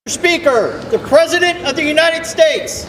Speaker, the President of the United States.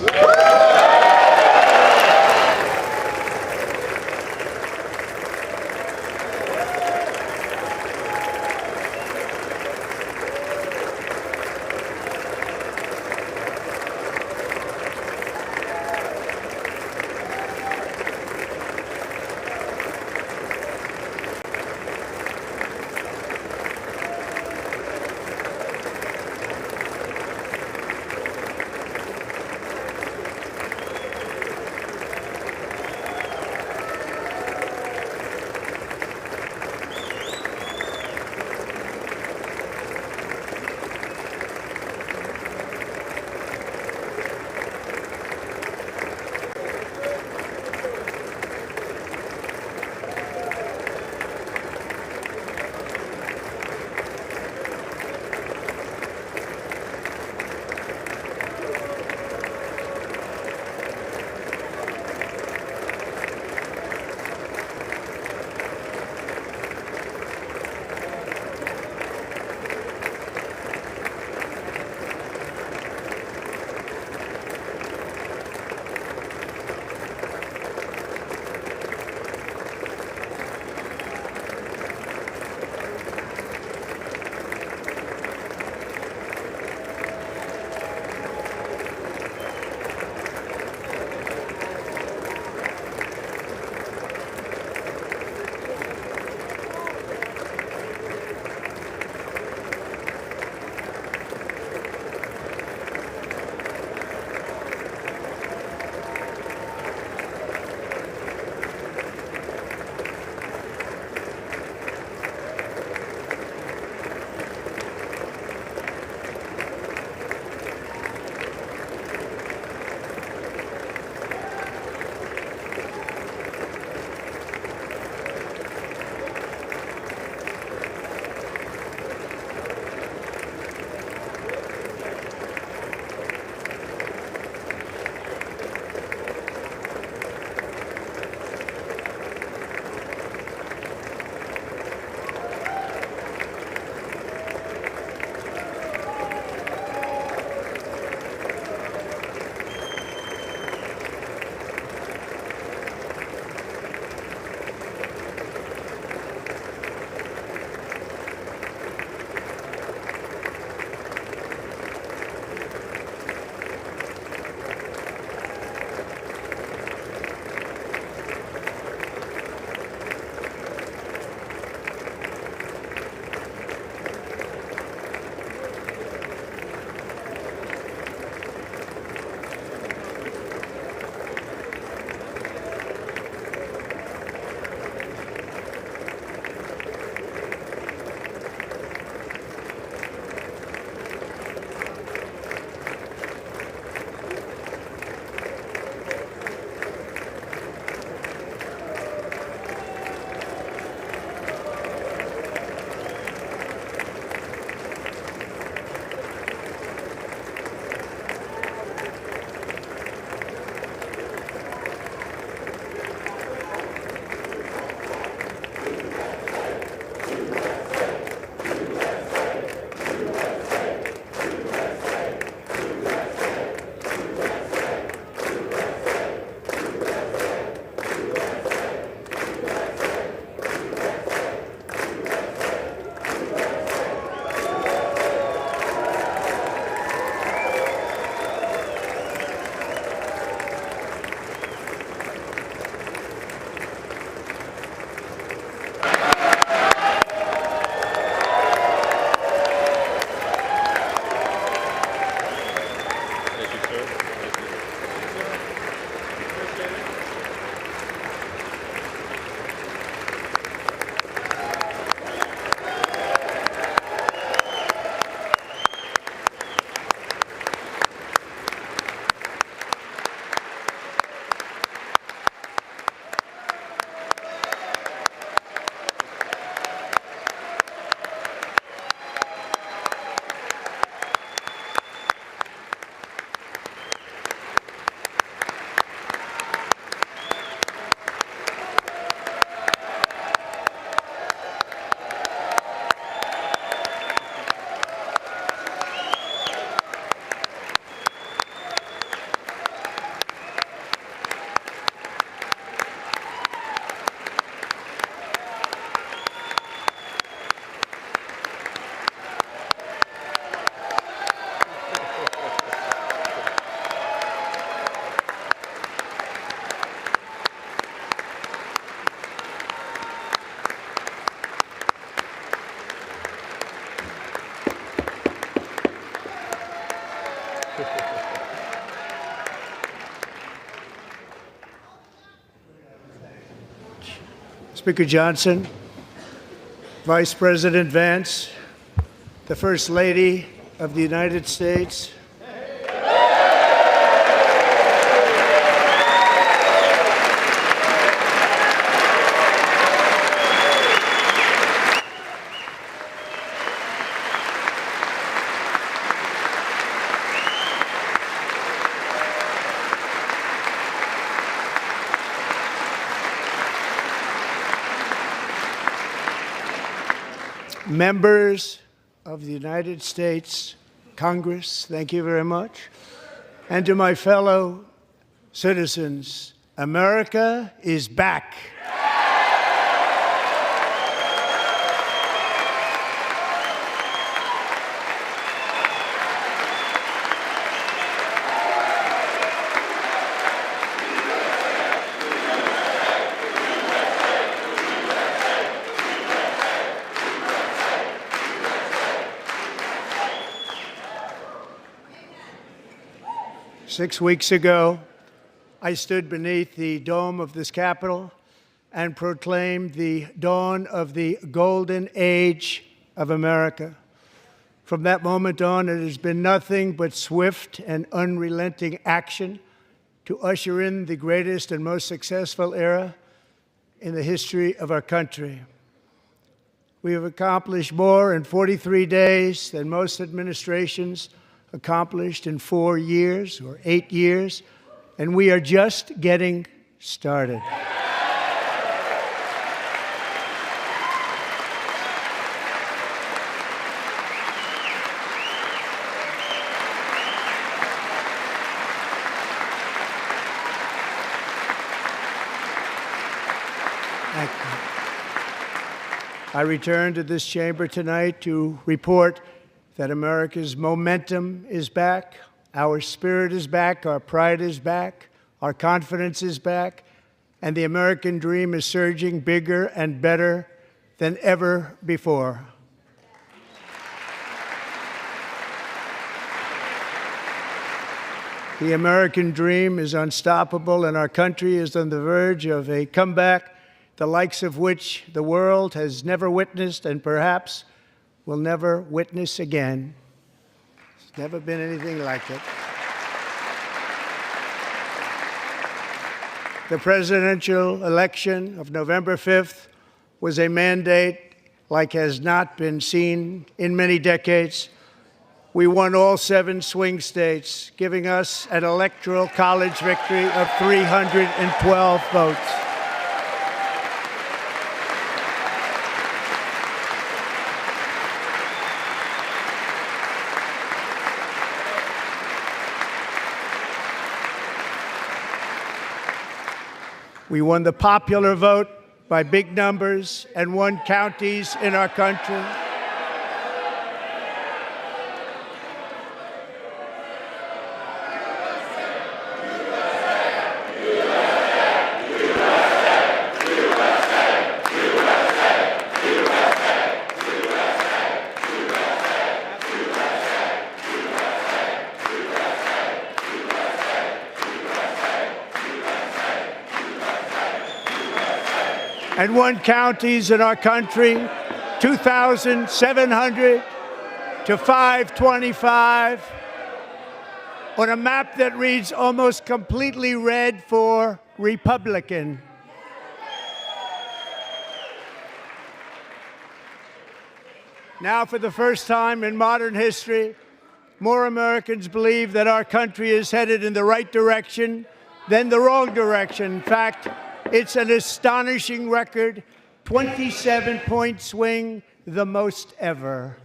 Speaker Johnson, Vice President Vance, the First Lady of the United States, members of the United States Congress, thank you very much. And to my fellow citizens, America is back. 6 weeks ago, I stood beneath the dome of this Capitol and proclaimed the dawn of the golden age of America. From that moment on, it has been nothing but swift and unrelenting action to usher in the greatest and most successful era in the history of our country. We have accomplished more in 43 days than most administrations accomplished in 4 years or 8 years, and we are just getting started. I return to this chamber tonight to report that America's momentum is back, our spirit is back, our pride is back, our confidence is back, and the American dream is surging bigger and better than ever before. The American dream is unstoppable, and our country is on the verge of a comeback, the likes of which the world has never witnessed and perhaps will never witness again. There's never been anything like it. The presidential election of November 5th was a mandate like has not been seen in many decades. We won all 7 swing states, giving us an electoral college victory of 312 votes. We won the popular vote by big numbers and won counties in our country. And won counties in our country, 2,700 to 525, on a map that reads almost completely red for Republican. Now, for the first time in modern history, more Americans believe that our country is headed in the right direction than the wrong direction. In fact, it's an astonishing record, 27-point swing, the most ever.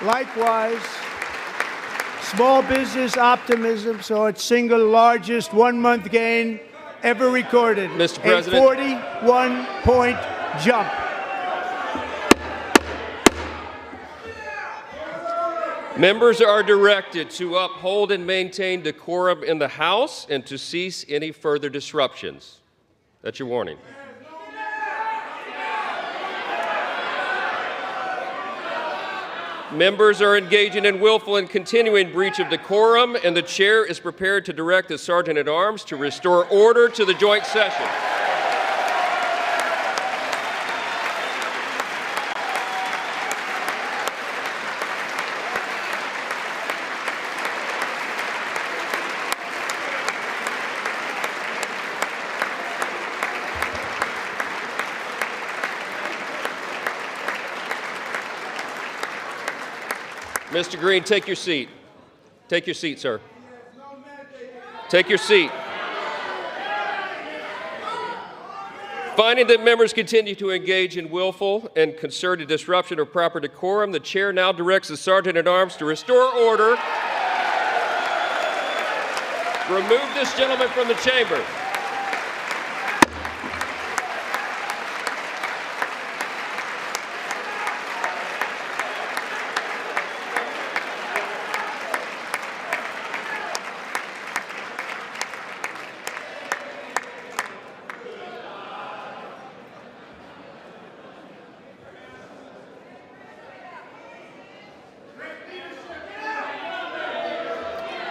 Likewise, small business optimism saw its single largest one-month gain ever recorded. Mr. President. A 41-point jump. Members are directed to uphold and maintain decorum in the House and to cease any further disruptions. That's your warning. Members are engaging in willful and continuing breach of decorum, and the chair is prepared to direct the Sergeant-at-Arms to restore order to the joint session. Mr. Green, take your seat. Take your seat, sir. Take your seat. Finding that members continue to engage in willful and concerted disruption of proper decorum, the chair now directs the Sergeant-at-Arms to restore order. Remove this gentleman from the chamber.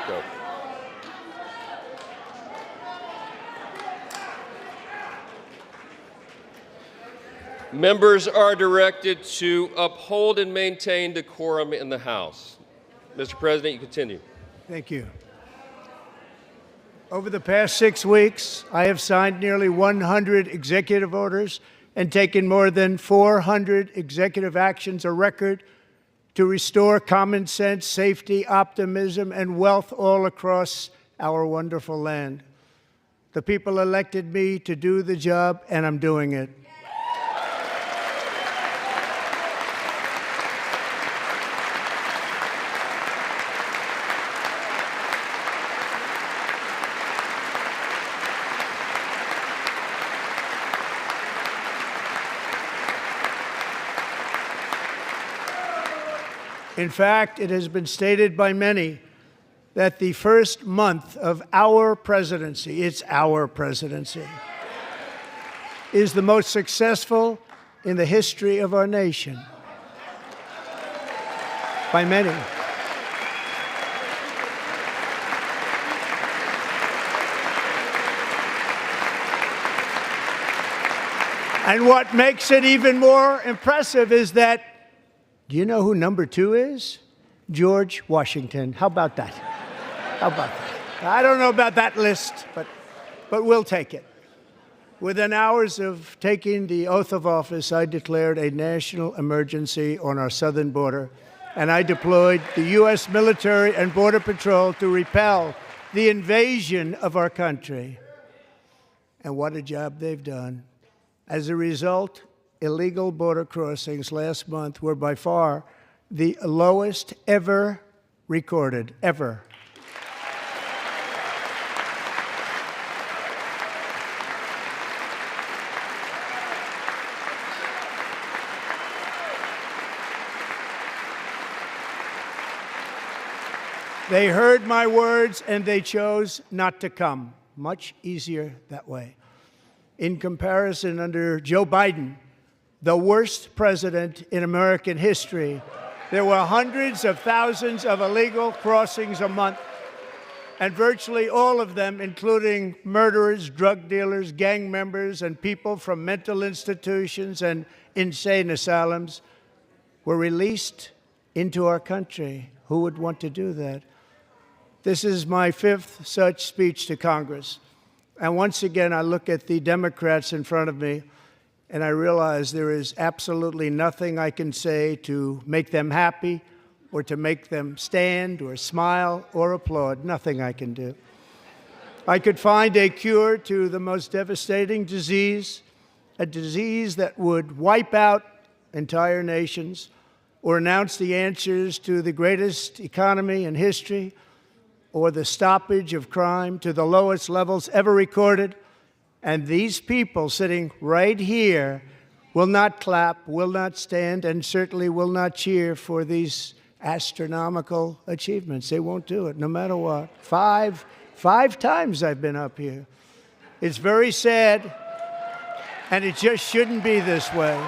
Go. Members are directed to uphold and maintain decorum in the House. Mr. President, you continue. Thank you. Over the past 6 weeks, I have signed nearly 100 executive orders and taken more than 400 executive actions, a record to restore common sense, safety, optimism, and wealth all across our wonderful land. The people elected me to do the job, and I'm doing it. In fact, it has been stated by many that the first month of our presidency, it's our presidency, is the most successful in the history of our nation. By many. And what makes it even more impressive is that, do you know who number 2 is? George Washington. How about that? How about that? I don't know about that list, but we'll take it. Within hours of taking the oath of office, I declared a national emergency on our southern border, and I deployed the U.S. military and Border Patrol to repel the invasion of our country. And what a job they've done. As a result, illegal border crossings last month were by far the lowest ever recorded, ever. They heard my words and they chose not to come. Much easier that way. In comparison, under Joe Biden, the worst president in American history, there were hundreds of thousands of illegal crossings a month, and virtually all of them, including murderers, drug dealers, gang members, and people from mental institutions and insane asylums, were released into our country. Who would want to do that? This is my 5th such speech to Congress. And once again, I look at the Democrats in front of me, and I realize there is absolutely nothing I can say to make them happy or to make them stand or smile or applaud. Nothing I can do. I could find a cure to the most devastating disease, a disease that would wipe out entire nations, or announce the answers to the greatest economy in history, or the stoppage of crime to the lowest levels ever recorded. And these people sitting right here will not clap, will not stand, and certainly will not cheer for these astronomical achievements. They won't do it, no matter what. Five times I've been up here. It's very sad, and it just shouldn't be this way.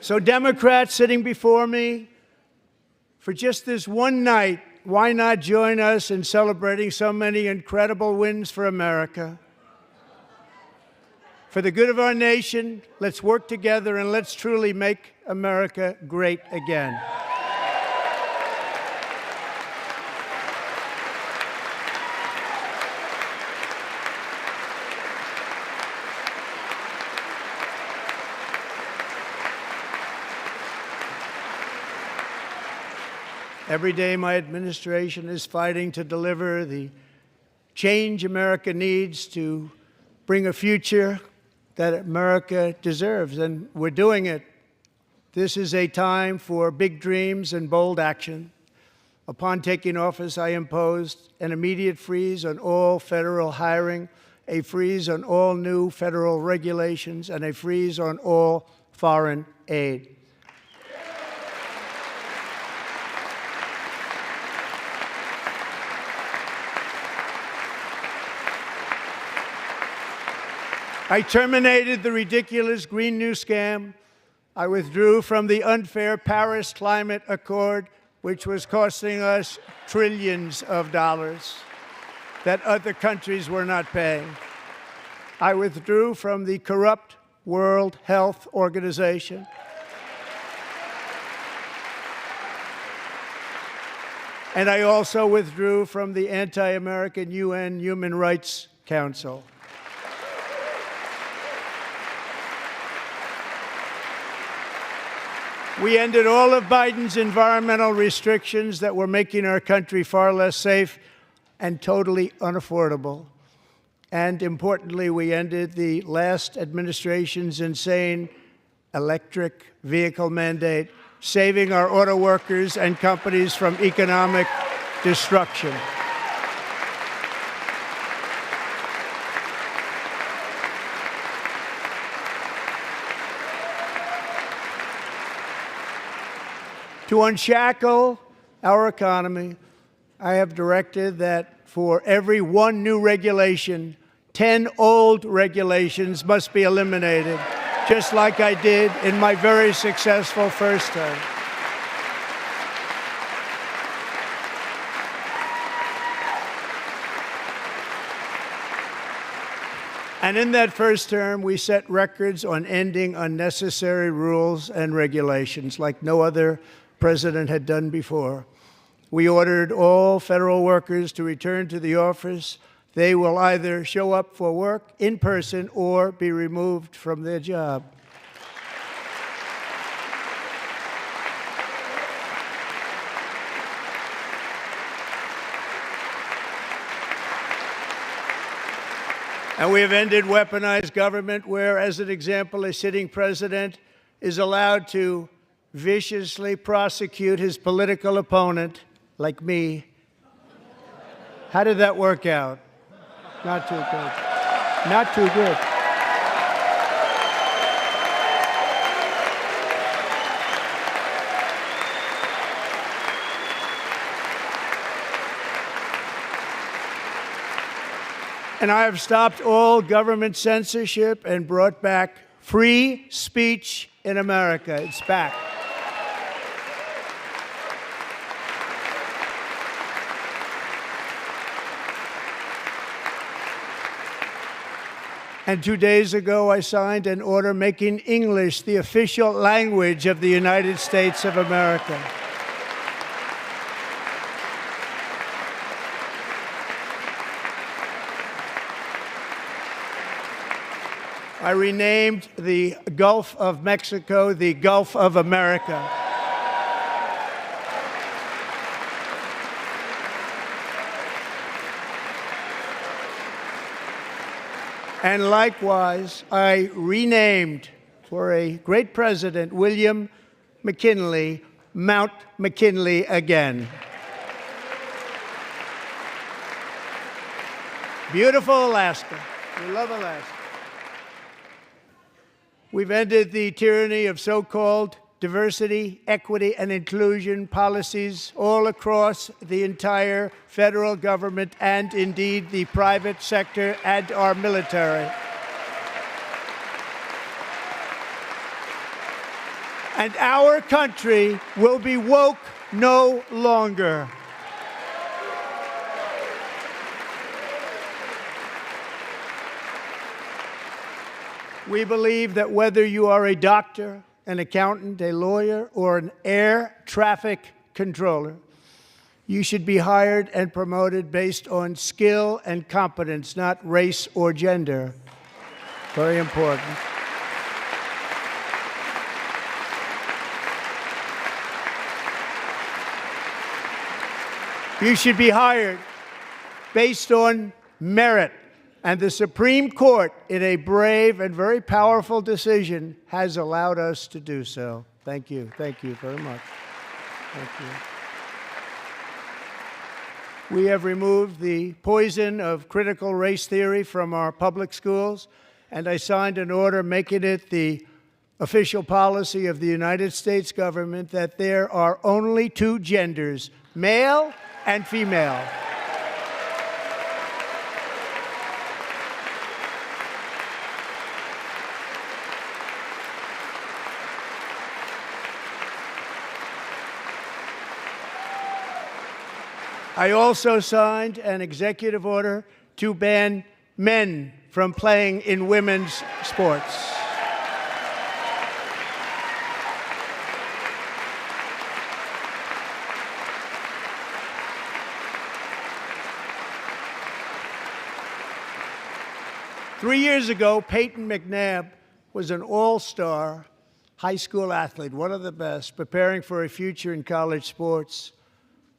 So Democrats sitting before me, for just this one night, why not join us in celebrating so many incredible wins for America? For the good of our nation, let's work together and let's truly make America great again. Every day, my administration is fighting to deliver the change America needs to bring a future that America deserves, and we're doing it. This is a time for big dreams and bold action. Upon taking office, I imposed an immediate freeze on all federal hiring, a freeze on all new federal regulations, and a freeze on all foreign aid. I terminated the ridiculous Green New Scam. I withdrew from the unfair Paris Climate Accord, which was costing us trillions of dollars that other countries were not paying. I withdrew from the corrupt World Health Organization. And I also withdrew from the anti-American UN Human Rights Council. We ended all of Biden's environmental restrictions that were making our country far less safe and totally unaffordable. And importantly, we ended the last administration's insane electric vehicle mandate, saving our auto workers and companies from economic destruction. To unshackle our economy, I have directed that for every one new regulation, 10 old regulations must be eliminated, just like I did in my very successful first term. And in that first term, we set records on ending unnecessary rules and regulations like no other president had done before. We ordered all federal workers to return to the office. They will either show up for work in person or be removed from their job. And we have ended weaponized government where, as an example, a sitting president is allowed to viciously prosecute his political opponent, like me. How did that work out? Not too good. Not too good. And I have stopped all government censorship and brought back free speech in America. It's back. And 2 days ago, I signed an order making English the official language of the United States of America. I renamed the Gulf of Mexico the Gulf of America. And likewise, I renamed, for a great president, William McKinley, Mount McKinley again. Beautiful Alaska. We love Alaska. We've ended the tyranny of so-called diversity, equity, and inclusion policies all across the entire federal government and indeed the private sector and our military. And our country will be woke no longer. We believe that whether you are a doctor, an accountant, a lawyer, or an air traffic controller, you should be hired and promoted based on skill and competence, not race or gender. Very important. You should be hired based on merit. And the Supreme Court, in a brave and very powerful decision, has allowed us to do so. Thank you. Thank you very much. Thank you. We have removed the poison of critical race theory from our public schools, and I signed an order making it the official policy of the United States government that there are only two genders, male and female. I also signed an executive order to ban men from playing in women's sports. Three years ago, Peyton McNabb was an all-star high school athlete, one of the best, preparing for a future in college sports.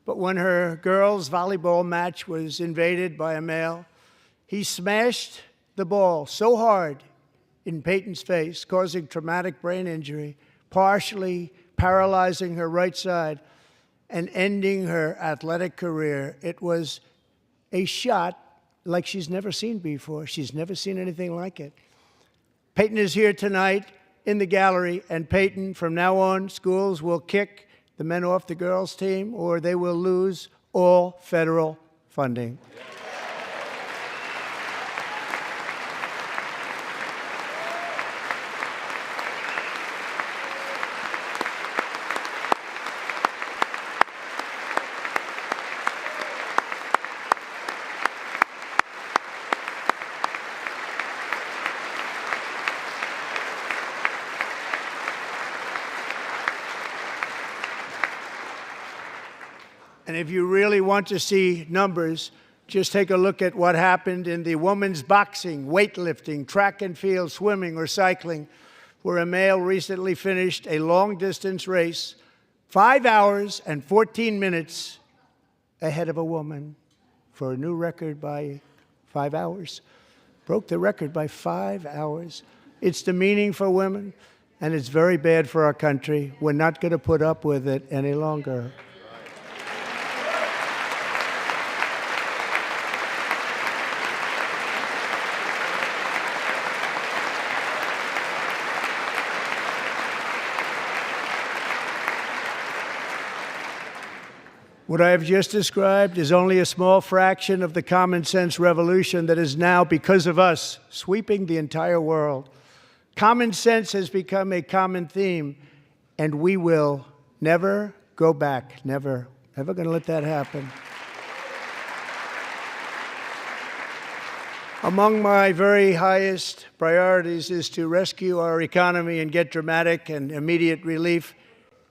But when her girls' volleyball match was invaded by a male, he smashed the ball so hard in Peyton's face, causing traumatic brain injury, partially paralyzing her right side, and ending her athletic career. It was a shot like she's never seen before. She's never seen anything like it. Peyton is here tonight in the gallery, and Peyton, from now on, schools will kick the men off the girls' team, or they will lose all federal funding. And if you really want to see numbers, just take a look at what happened in the women's boxing, weightlifting, track and field, swimming, or cycling, where a male recently finished a long-distance race 5 hours and 14 minutes ahead of a woman for a new record by 5 hours. Broke the record by 5 hours. It's demeaning for women, and it's very bad for our country. We're not going to put up with it any longer. What I have just described is only a small fraction of the common sense revolution that is now, because of us, sweeping the entire world. Common sense has become a common theme, and we will never go back. Never. Never going to let that happen. Among my very highest priorities is to rescue our economy and get dramatic and immediate relief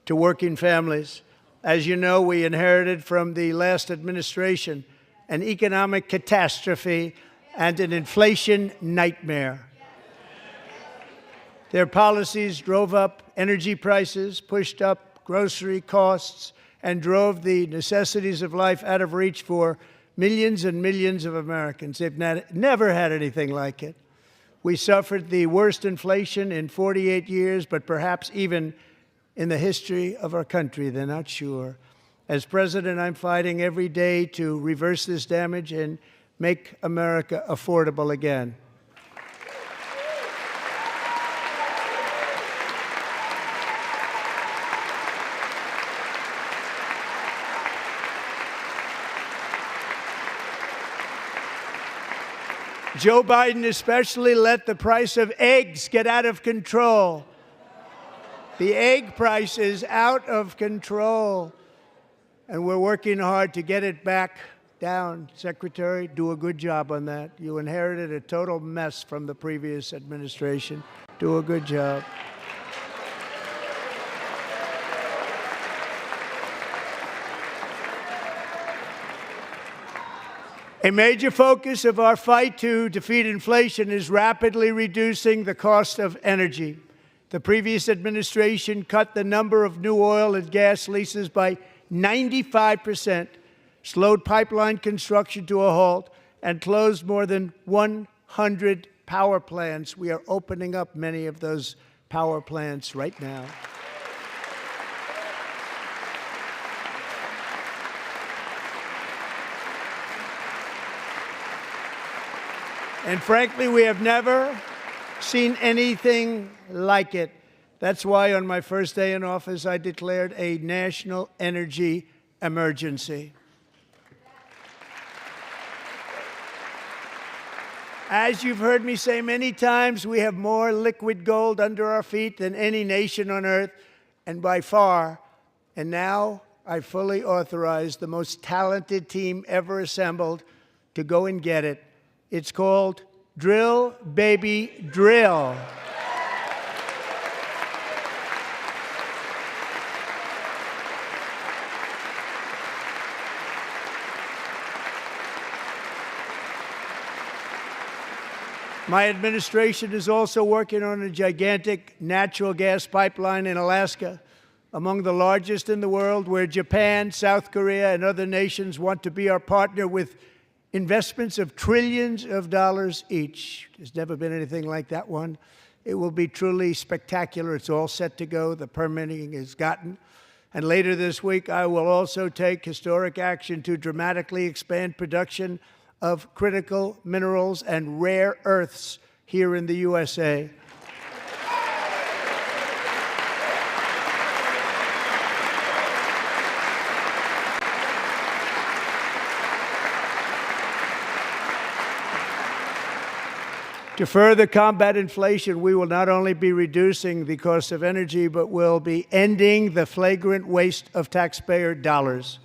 to working families. As you know, we inherited from the last administration an economic catastrophe and an inflation nightmare. Their policies drove up energy prices, pushed up grocery costs, and drove the necessities of life out of reach for millions and millions of Americans. They've never had anything like it. We suffered the worst inflation in 48 years, but perhaps even in the history of our country. They're not sure. As president, I'm fighting every day to reverse this damage and make America affordable again. Joe Biden especially let the price of eggs get out of control. The egg price is out of control, and we're working hard to get it back down. Secretary, do a good job on that. You inherited a total mess from the previous administration. Do a good job. A major focus of our fight to defeat inflation is rapidly reducing the cost of energy. The previous administration cut the number of new oil and gas leases by 95%, slowed pipeline construction to a halt, and closed more than 100 power plants. We are opening up many of those power plants right now. And frankly, we have never seen anything like it. That's why on my first day in office, I declared a national energy emergency. As you've heard me say many times, we have more liquid gold under our feet than any nation on earth, and by far. And now I fully authorize the most talented team ever assembled to go and get it. It's called Drill, Baby, Drill. My administration is also working on a gigantic natural gas pipeline in Alaska, among the largest in the world, where Japan, South Korea, and other nations want to be our partner with investments of trillions of dollars each. There's never been anything like that one. It will be truly spectacular. It's all set to go. The permitting is gotten. And later this week, I will also take historic action to dramatically expand production of critical minerals and rare earths here in the USA. To further combat inflation, we will not only be reducing the cost of energy, but will be ending the flagrant waste of taxpayer dollars.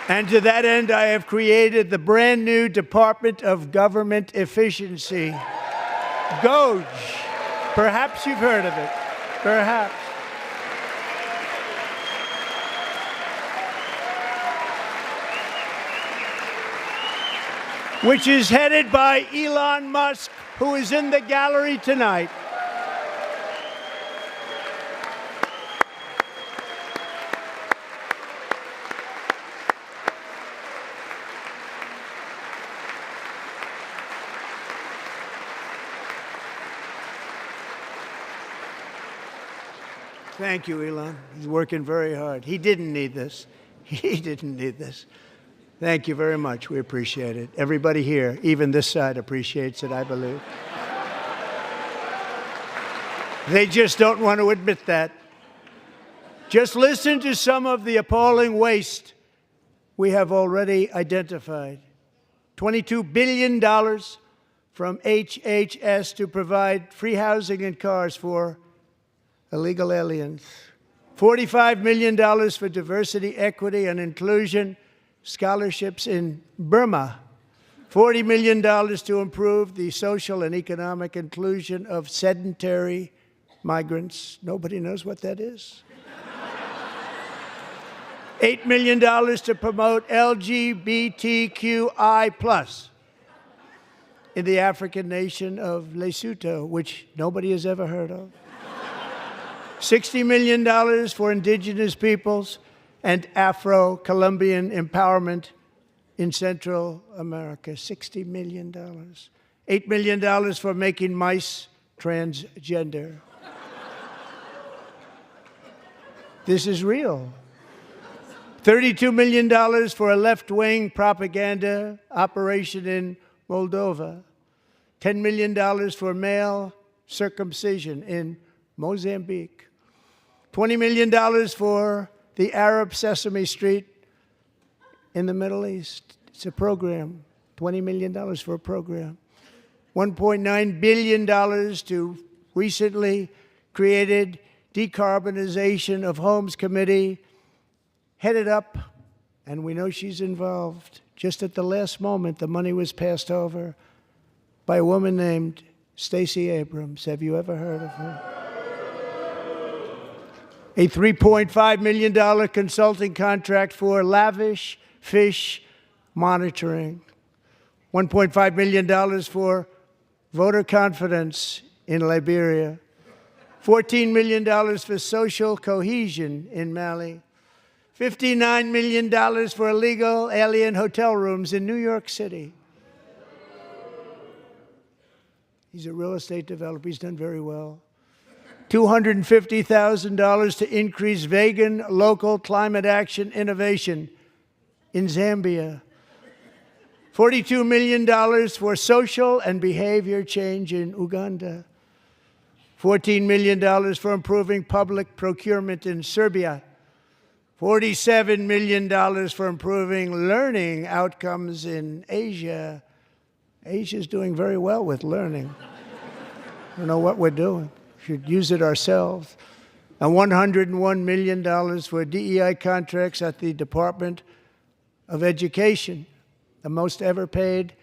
And to that end, I have created the brand new Department of Government Efficiency, DOGE. Perhaps you've heard of it. Perhaps. Which is headed by Elon Musk, who is in the gallery tonight. Thank you, Elon. He's working very hard. He didn't need this. He didn't need this. Thank you very much. We appreciate it. Everybody here, even this side, appreciates it, I believe. They just don't want to admit that. Just listen to some of the appalling waste we have already identified. $22 billion from HHS to provide free housing and cars for illegal aliens. $45 million for diversity, equity, and inclusion scholarships in Burma. $40 million to improve the social and economic inclusion of sedentary migrants. Nobody knows what that is. $8 million to promote LGBTQI+ in the African nation of Lesotho, which nobody has ever heard of. $60 million for indigenous peoples and Afro-Colombian empowerment in Central America, $60 million. $8 million for making mice transgender. This is real. $32 million for a left-wing propaganda operation in Moldova. $10 million for male circumcision in Mozambique. $20 million for the Arab Sesame Street in the Middle East. It's a program. $20 million for a program. $1.9 billion to recently created Decarbonization of Homes Committee, headed up, and we know she's involved. Just at the last moment, the money was passed over by a woman named Stacey Abrams. Have you ever heard of her? A $3.5 million consulting contract for lavish fish monitoring. $1.5 million for voter confidence in Liberia. $14 million for social cohesion in Mali. $59 million for illegal alien hotel rooms in New York City. He's a real estate developer. He's done very well. $250,000 to increase vegan local climate action innovation in Zambia. $42 million for social and behavior change in Uganda. $14 million for improving public procurement in Serbia. $47 million for improving learning outcomes in Asia. Asia's doing very well with learning. I don't know what we're doing. We should use it ourselves. And $101 million for DEI contracts at the Department of Education, the most ever paid,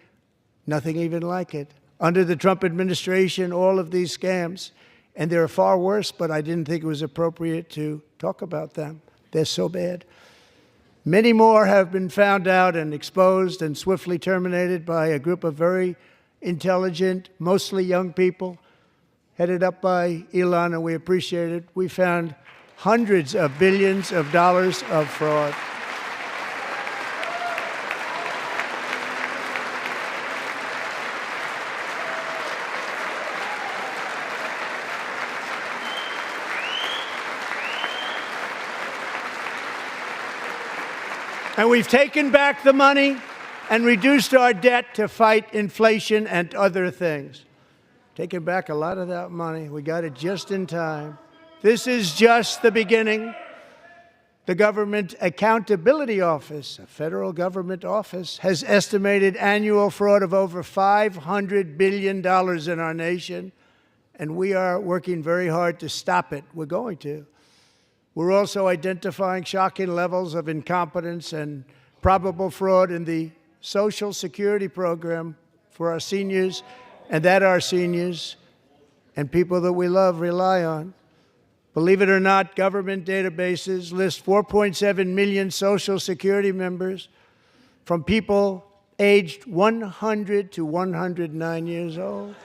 nothing even like it. Under the Trump administration, all of these scams, and they're far worse, but I didn't think it was appropriate to talk about them. They're so bad. Many more have been found out and exposed and swiftly terminated by a group of very intelligent, mostly young people, headed up by Elon, and we appreciate it. We found hundreds of billions of dollars of fraud. And we've taken back the money and reduced our debt to fight inflation and other things. Taken back a lot of that money. We got it just in time. This is just the beginning. The Government Accountability Office, a federal government office, has estimated annual fraud of over $500 billion in our nation, and we are working very hard to stop it. We're going to. We're also identifying shocking levels of incompetence and probable fraud in the Social Security program for our seniors, and that our seniors and people that we love rely on. Believe it or not, government databases list 4.7 million Social Security members from people aged 100 to 109 years old.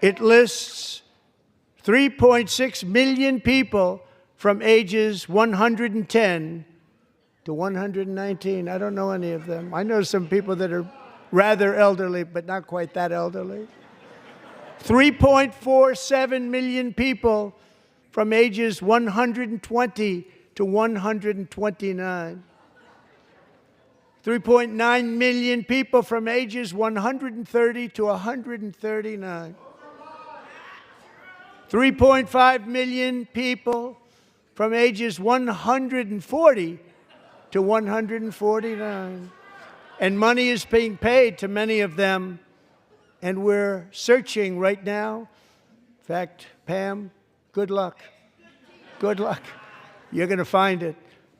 It lists 3.6 million people from ages 110 to 119. I don't know any of them. I know some people that are rather elderly, but not quite that elderly. 3.47 million people from ages 120 to 129. 3.9 million people from ages 130 to 139. 3.5 million people from ages 140 to 149. And money is being paid to many of them, and we're searching right now. In fact, Pam, good luck. Good luck. You're going to find it.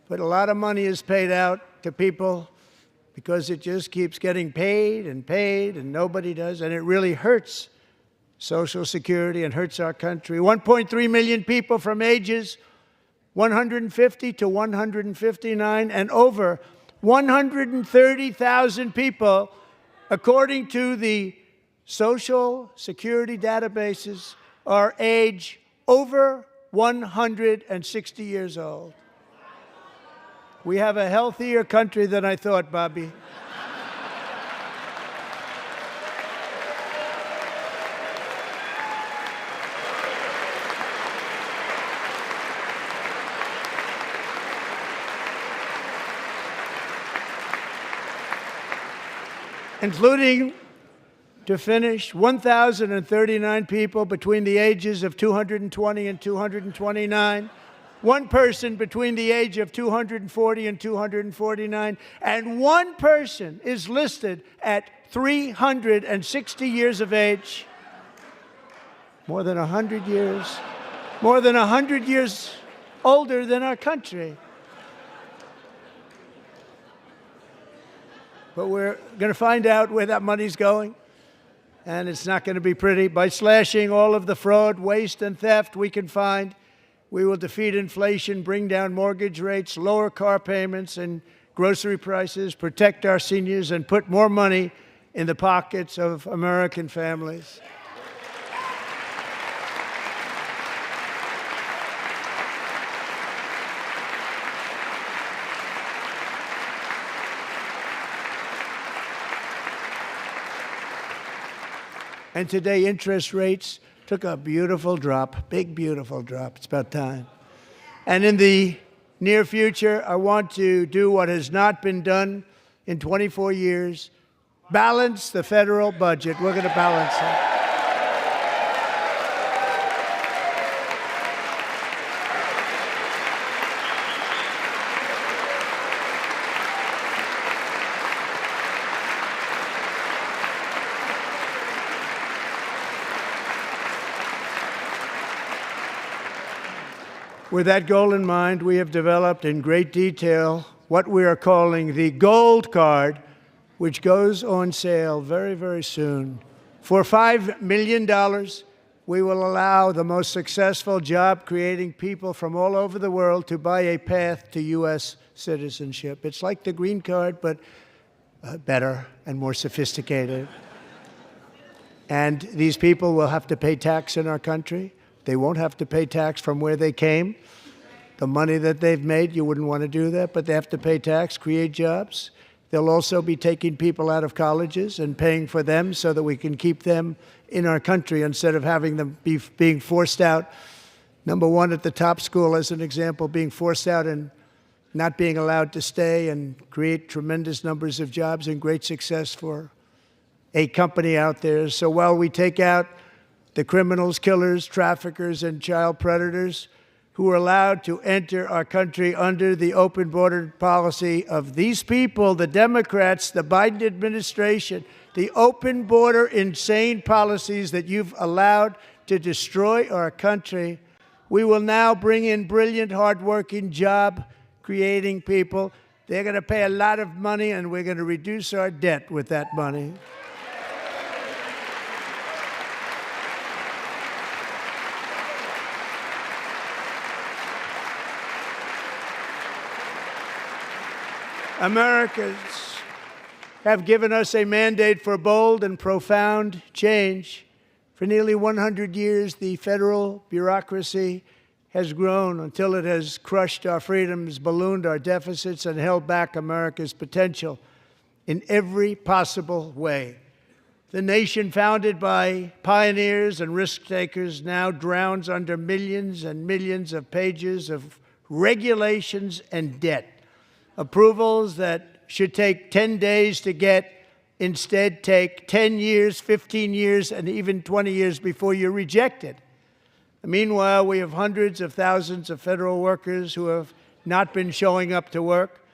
But a lot of money is paid out to people because it just keeps getting paid, and nobody does, and it really hurts Social Security and hurts our country. 1.3 million people from ages 150 to 159, and over 130,000 people, according to the Social Security databases, are age over 160 years old. We have a healthier country than I thought, Bobby. Including, to finish, 1,039 people between the ages of 220 and 229, one person between the age of 240 and 249, and one person is listed at 360 years of age. More than 100 years older than our country. But we're going to find out where that money's going, and it's not going to be pretty. By slashing all of the fraud, waste, and theft we can find, we will defeat inflation, bring down mortgage rates, lower car payments and grocery prices, protect our seniors, and put more money in the pockets of American families. And today, interest rates took a beautiful drop, big, beautiful drop. It's about time. And in the near future, I want to do what has not been done in 24 years, balance the federal budget. We're going to balance it. With that goal in mind, we have developed in great detail what we are calling the Gold Card, which goes on sale very, very soon. For $5 million, we will allow the most successful job-creating people from all over the world to buy a path to U.S. citizenship. It's like the green card, but better and more sophisticated. And these people will have to pay tax in our country. They won't have to pay tax from where they came. The money that they've made, you wouldn't want to do that, but they have to pay tax, create jobs. They'll also be taking people out of colleges and paying for them so that we can keep them in our country instead of having them being forced out. Number one, at the top school, as an example, being forced out and not being allowed to stay and create tremendous numbers of jobs and great success for a company out there. So while we take out the criminals, killers, traffickers, and child predators who are allowed to enter our country under the open border policy of these people, the Democrats, the Biden administration, the open border insane policies that you've allowed to destroy our country, we will now bring in brilliant, hardworking, job-creating people. They're going to pay a lot of money, and we're going to reduce our debt with that money. Americans have given us a mandate for bold and profound change. For nearly 100 years, the federal bureaucracy has grown until it has crushed our freedoms, ballooned our deficits, and held back America's potential in every possible way. The nation founded by pioneers and risk-takers now drowns under millions and millions of pages of regulations and debt. Approvals that should take 10 days to get instead take 10 years, 15 years, and even 20 years before you're rejected. Meanwhile, we have hundreds of thousands of federal workers who have not been showing up to work.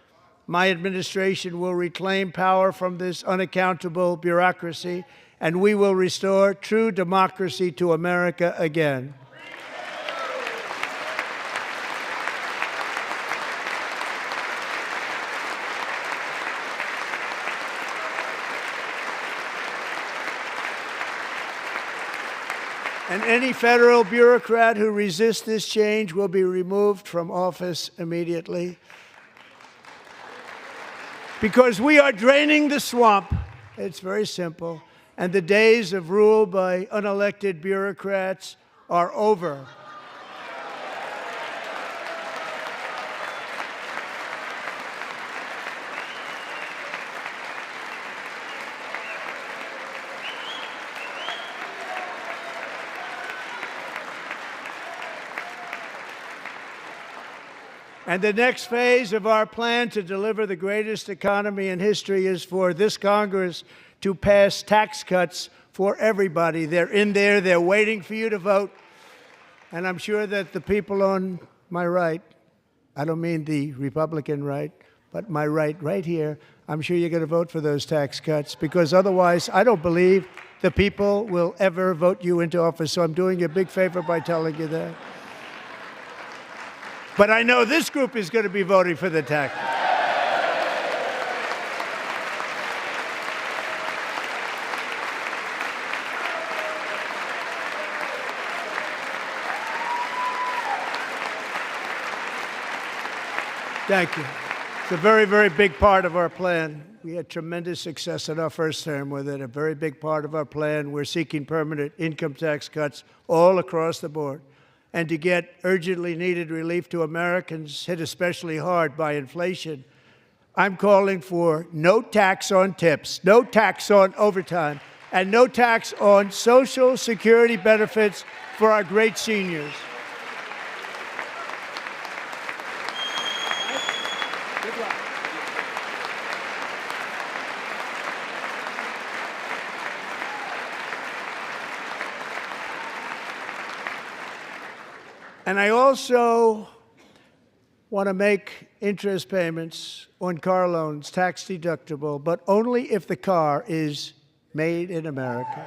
My administration will reclaim power from this unaccountable bureaucracy, and we will restore true democracy to America again. And any federal bureaucrat who resists this change will be removed from office immediately. Because we are draining the swamp. It's very simple. And the days of rule by unelected bureaucrats are over. And the next phase of our plan to deliver the greatest economy in history is for this Congress to pass tax cuts for everybody. They're in there. They're waiting for you to vote. And I'm sure that the people on my right, I don't mean the Republican right, but my right here, I'm sure you're going to vote for those tax cuts, because otherwise I don't believe the people will ever vote you into office. So I'm doing you a big favor by telling you that. But I know this group is going to be voting for the tax. Thank you. It's a very, very big part of our plan. We had tremendous success in our first term with it. A very big part of our plan. We're seeking permanent income tax cuts all across the board. And to get urgently needed relief to Americans hit especially hard by inflation, I'm calling for no tax on tips, no tax on overtime, and no tax on Social Security benefits for our great seniors. And I also want to make interest payments on car loans tax deductible, but only if the car is made in America.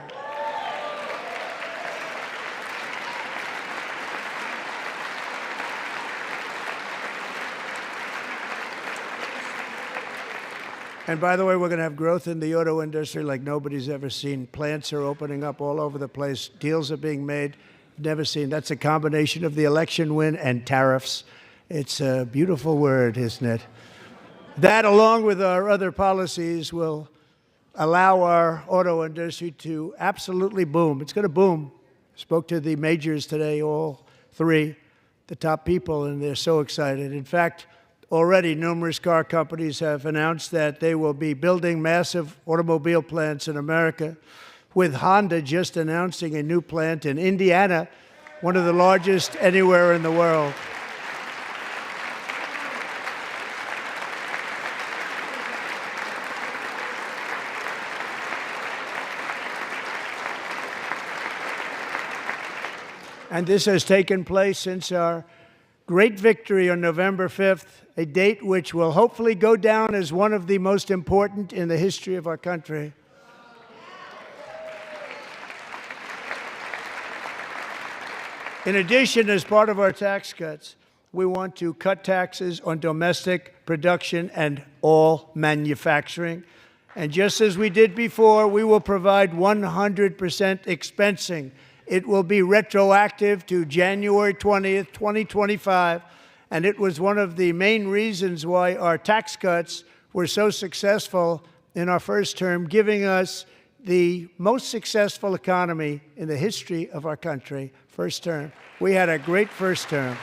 And by the way, we're going to have growth in the auto industry like nobody's ever seen. Plants are opening up all over the place. Deals are being made. Never seen. That's a combination of the election win and tariffs. It's a beautiful word, isn't it? That, along with our other policies, will allow our auto industry to absolutely boom. It's going to boom. Spoke to the majors today, all three, the top people, and they're so excited. In fact, already numerous car companies have announced that they will be building massive automobile plants in America, with Honda just announcing a new plant in Indiana, one of the largest anywhere in the world. And this has taken place since our great victory on November 5th, a date which will hopefully go down as one of the most important in the history of our country. In addition, as part of our tax cuts, we want to cut taxes on domestic production and all manufacturing. And just as we did before, we will provide 100% expensing. It will be retroactive to January 20th, 2025. And it was one of the main reasons why our tax cuts were so successful in our first term, giving us the most successful economy in the history of our country. First term. We had a great first term.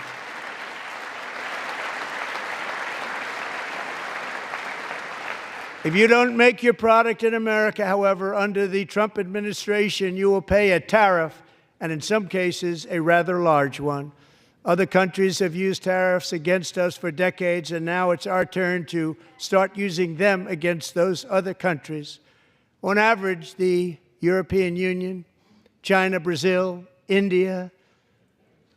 If you don't make your product in America, however, under the Trump administration, you will pay a tariff, and in some cases, a rather large one. Other countries have used tariffs against us for decades, and now it's our turn to start using them against those other countries. On average, the European Union, China, Brazil, India,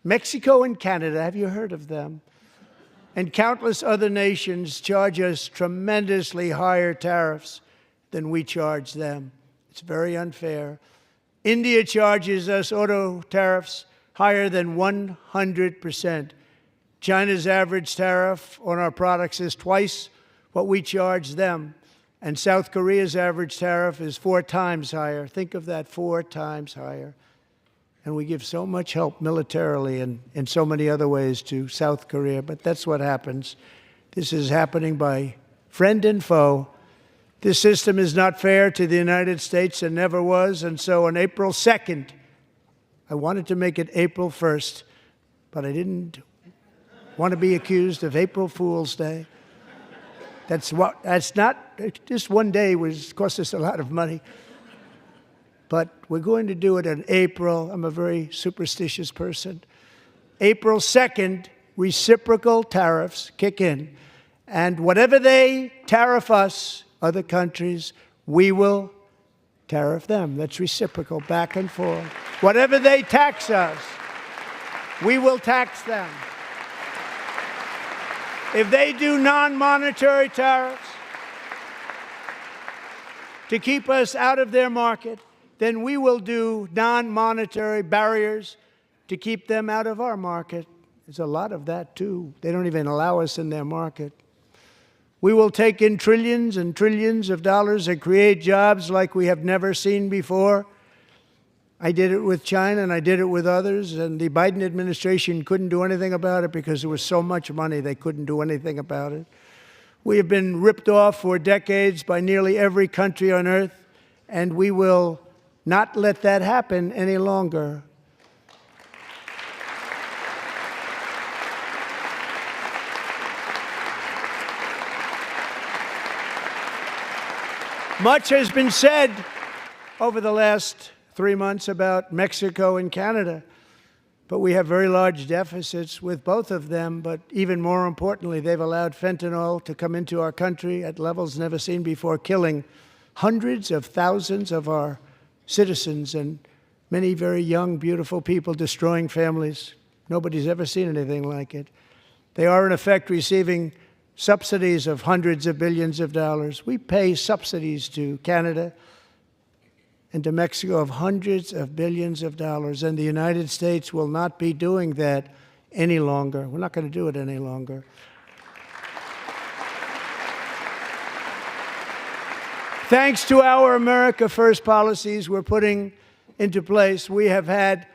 Mexico, and Canada, have you heard of them? And countless other nations charge us tremendously higher tariffs than we charge them. It's very unfair. India charges us auto tariffs higher than 100%. China's average tariff on our products is twice what we charge them. And South Korea's average tariff is 4 times higher. Think of that, 4 times higher. And we give so much help militarily and in so many other ways to South Korea. But that's what happens. This is happening by friend and foe. This system is not fair to the United States and never was. And so on April 2nd, I wanted to make it April 1st, but I didn't want to be accused of April Fool's Day. That's not, just one day cost us a lot of money. But we're going to do it in April. I'm a very superstitious person. April 2nd reciprocal tariffs kick in. And whatever they tariff us, other countries, we will tariff them. That's reciprocal, back and forth. Whatever they tax us, we will tax them. If they do non-monetary tariffs to keep us out of their market, then we will do non-monetary barriers to keep them out of our market. There's a lot of that, too. They don't even allow us in their market. We will take in trillions and trillions of dollars and create jobs like we have never seen before. I did it with China, and I did it with others, and the Biden administration couldn't do anything about it because there was so much money they couldn't do anything about it. We have been ripped off for decades by nearly every country on earth, and we will not let that happen any longer. Much has been said over the last 3 months about Mexico and Canada, but we have very large deficits with both of them. But even more importantly, they've allowed fentanyl to come into our country at levels never seen before, killing hundreds of thousands of our citizens and many very young, beautiful people, destroying families. Nobody's ever seen anything like it. They are, in effect, receiving subsidies of hundreds of billions of dollars. We pay subsidies to Canada and to Mexico of hundreds of billions of dollars, and the United States will not be doing that any longer. We're not going to do it any longer. Thanks to our America First policies we're putting into place, we have had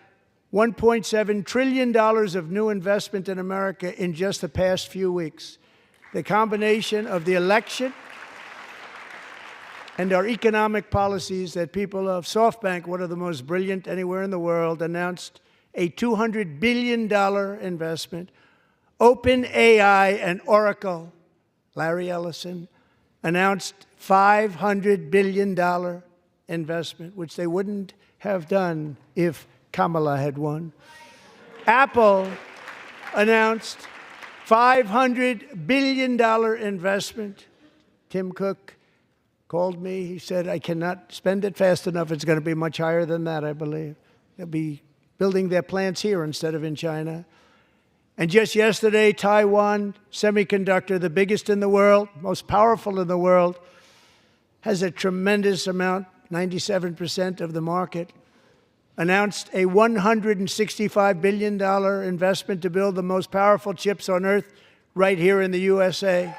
$1.7 trillion of new investment in America in just the past few weeks. The combination of the election and our economic policies that people of SoftBank, one of the most brilliant anywhere in the world, announced a $200 billion investment. OpenAI and Oracle, Larry Ellison, announced $500 billion investment, which they wouldn't have done if Kamala had won. Apple announced $500 billion investment. Tim Cook called me. He said, I cannot spend it fast enough. It's going to be much higher than that, I believe. They'll be building their plants here instead of in China. And just yesterday, Taiwan Semiconductor, the biggest in the world, most powerful in the world, has a tremendous amount, 97% of the market, announced a $165 billion investment to build the most powerful chips on earth right here in the USA.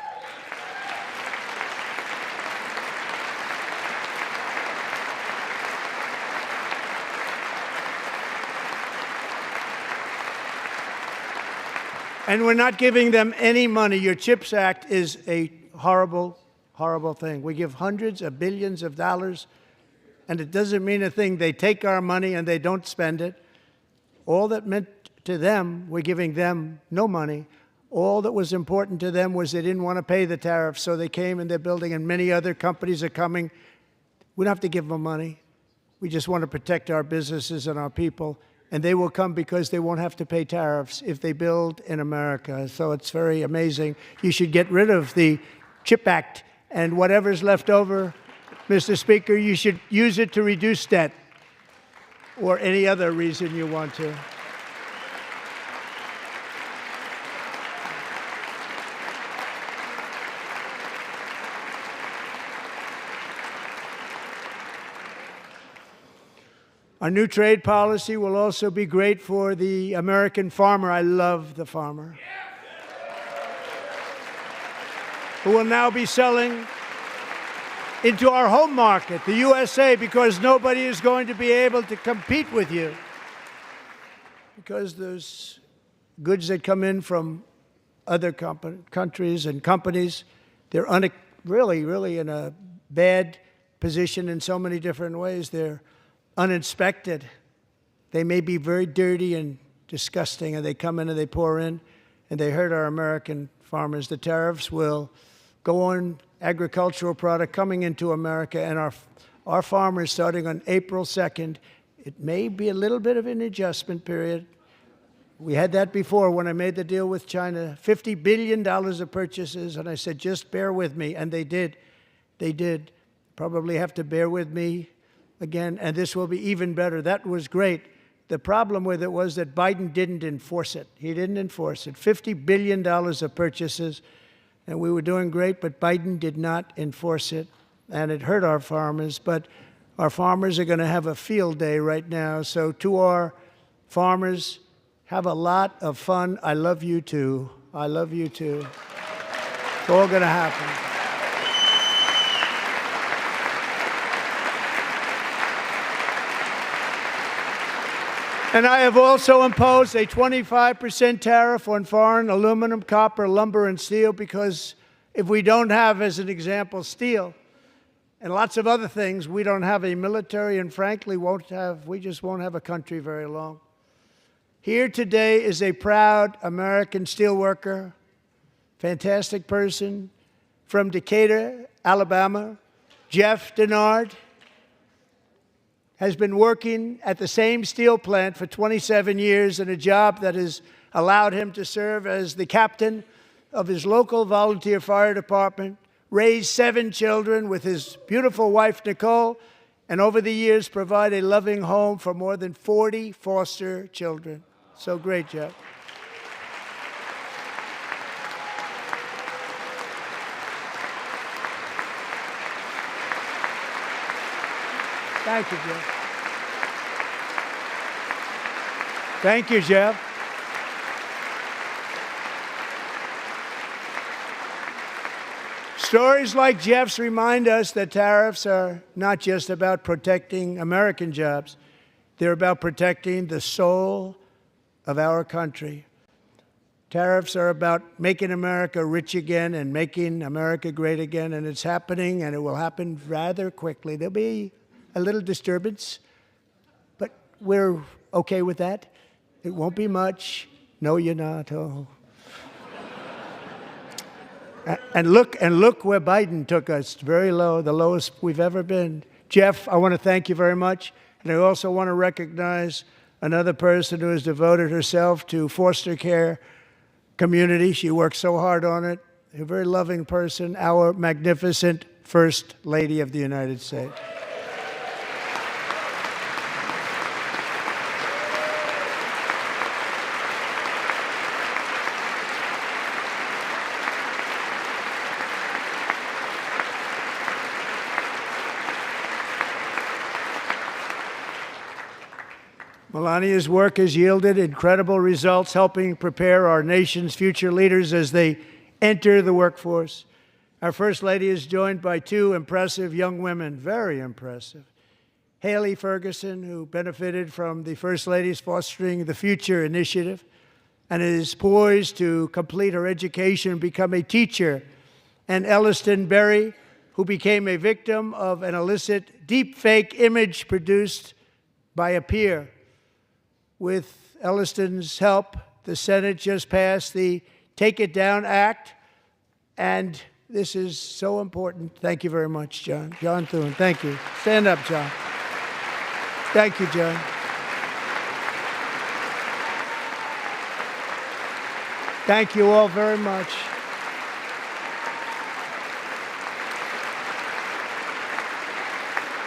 And we're not giving them any money. Your CHIPS Act is a horrible, horrible thing. We give hundreds of billions of dollars, and it doesn't mean a thing. They take our money and they don't spend it. All that meant to them, we're giving them no money. All that was important to them was they didn't want to pay the tariffs, so they came and they're building, and many other companies are coming. We don't have to give them money. We just want to protect our businesses and our people. And they will come because they won't have to pay tariffs if they build in America. So it's very amazing. You should get rid of the CHIP Act, and whatever's left over, Mr. Speaker, you should use it to reduce debt or any other reason you want to. Our new trade policy will also be great for the American farmer. I love the farmer, who will now be selling into our home market, the USA, because nobody is going to be able to compete with you. Because those goods that come in from other countries and companies, they're really in a bad position in so many different ways. They're uninspected. They may be very dirty and disgusting, and they come in and they pour in, and they hurt our American farmers. The tariffs will go on agricultural product coming into America, and our farmers, starting on April 2nd, it may be a little bit of an adjustment period, We had that before when I made the deal with China, $50 billion of purchases, and I said, just bear with me, and they did. They did. Probably have to bear with me again, and this will be even better. That was great. The problem with it was that Biden didn't enforce it. He didn't enforce it. $50 billion of purchases, and we were doing great, but Biden did not enforce it, and it hurt our farmers. But our farmers are going to have a field day right now. So to our farmers, have a lot of fun. I love you too. I love you too. It's all going to happen. And I have also imposed a 25% tariff on foreign aluminum, copper, lumber, and steel, because if we don't have, as an example, steel and lots of other things, we don't have a military, and frankly, we just won't have a country very long. Here today is a proud American steelworker, fantastic person from Decatur, Alabama, Jeff Denard. Has been working at the same steel plant for 27 years in a job that has allowed him to serve as the captain of his local volunteer fire department, raise 7 children with his beautiful wife, Nicole, and over the years provide a loving home for more than 40 foster children. So great, Jeff. Thank you, Jeff. Thank you, Jeff. Stories like Jeff's remind us that tariffs are not just about protecting American jobs. They're about protecting the soul of our country. Tariffs are about making America rich again and making America great again, and it's happening, and it will happen rather quickly. There'll be a little disturbance, but we're okay with that. It won't be much. No, you're not. Oh. And look where Biden took us. Very low, the lowest we've ever been. Jeff, I want to thank you very much. And I also want to recognize another person who has devoted herself to foster care community. She works so hard on it. A very loving person, our magnificent First Lady of the United States. Melania's work has yielded incredible results, helping prepare our nation's future leaders as they enter the workforce. Our First Lady is joined by 2 impressive young women, very impressive. Haley Ferguson, who benefited from the First Lady's Fostering the Future initiative and is poised to complete her education and become a teacher. And Elliston Berry, who became a victim of an illicit deepfake image produced by a peer. With Elliston's help, the Senate just passed the Take It Down Act, and this is so important. Thank you very much, John. John Thune, thank you. Stand up, John. Thank you, John. Thank you all very much.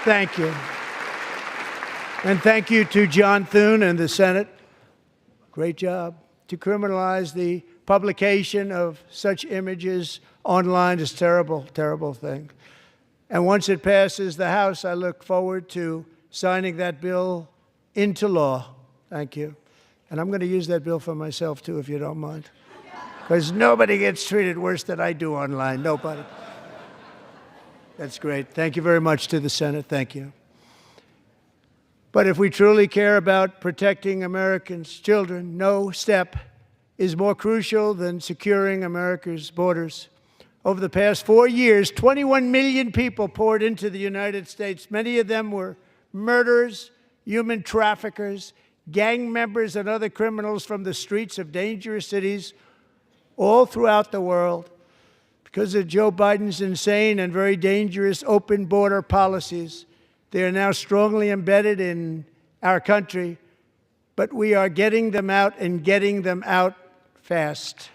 Thank you. And thank you to John Thune and the Senate. Great job. To criminalize the publication of such images online is a terrible, terrible thing. And once it passes the House, I look forward to signing that bill into law. Thank you. And I'm going to use that bill for myself, too, if you don't mind. Because nobody gets treated worse than I do online. Nobody. That's great. Thank you very much to the Senate. Thank you. But if we truly care about protecting Americans' children, no step is more crucial than securing America's borders. Over the past 4 years, 21 million people poured into the United States. Many of them were murderers, human traffickers, gang members, and other criminals from the streets of dangerous cities all throughout the world. Because of Joe Biden's insane and very dangerous open border policies, they are now strongly embedded in our country, but we are getting them out and getting them out fast.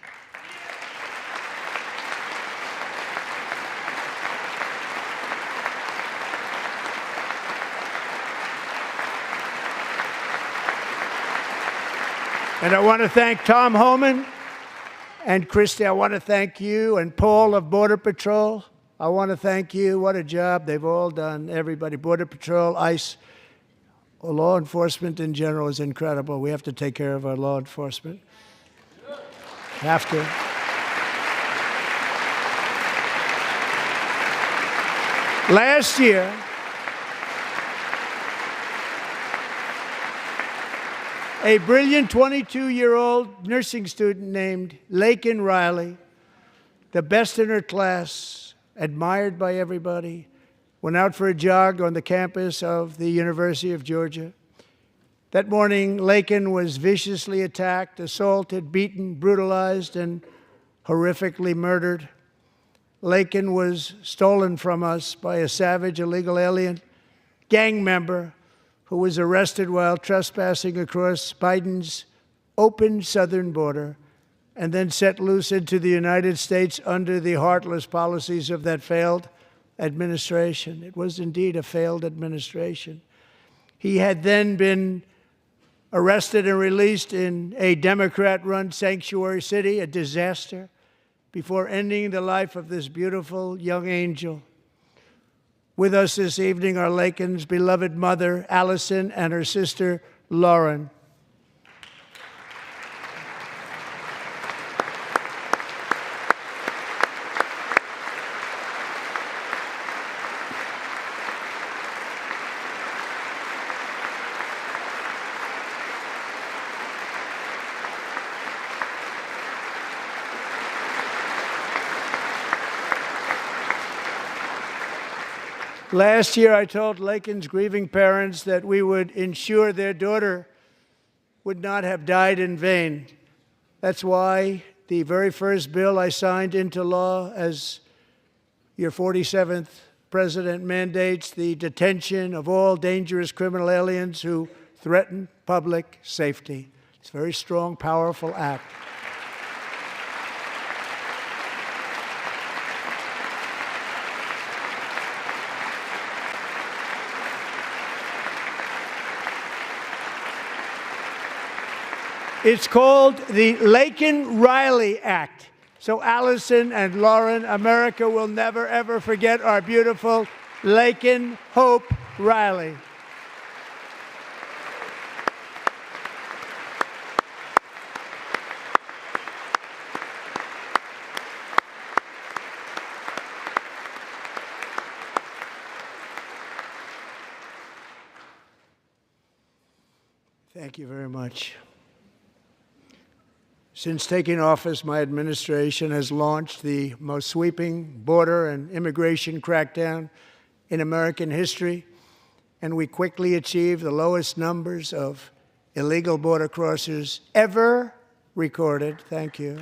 And I want to thank Tom Homan and Christy. I want to thank you and Paul of Border Patrol. I want to thank you. What a job they've all done, everybody. Border Patrol, ICE, law enforcement in general is incredible. We have to take care of our law enforcement. Have to. Last year, a brilliant 22-year-old nursing student named Laken Riley, the best in her class, admired by everybody, went out for a jog on the campus of the University of Georgia. That morning, Laken was viciously attacked, assaulted, beaten, brutalized, and horrifically murdered. Laken was stolen from us by a savage illegal alien gang member who was arrested while trespassing across Biden's open southern border and then set loose into the United States under the heartless policies of that failed administration. It was indeed a failed administration. He had then been arrested and released in a Democrat-run sanctuary city, a disaster, before ending the life of this beautiful young angel. With us this evening are Laken's beloved mother, Allison, and her sister, Lauren. Last year, I told Laken's grieving parents that we would ensure their daughter would not have died in vain. That's why the very first bill I signed into law as your 47th president mandates the detention of all dangerous criminal aliens who threaten public safety. It's a very strong, powerful act. It's called the Laken-Riley Act. So Allison and Lauren, America will never, ever forget our beautiful Laken Hope Riley. Thank you very much. Since taking office, my administration has launched the most sweeping border and immigration crackdown in American history, and we quickly achieved the lowest numbers of illegal border crossers ever recorded. Thank you.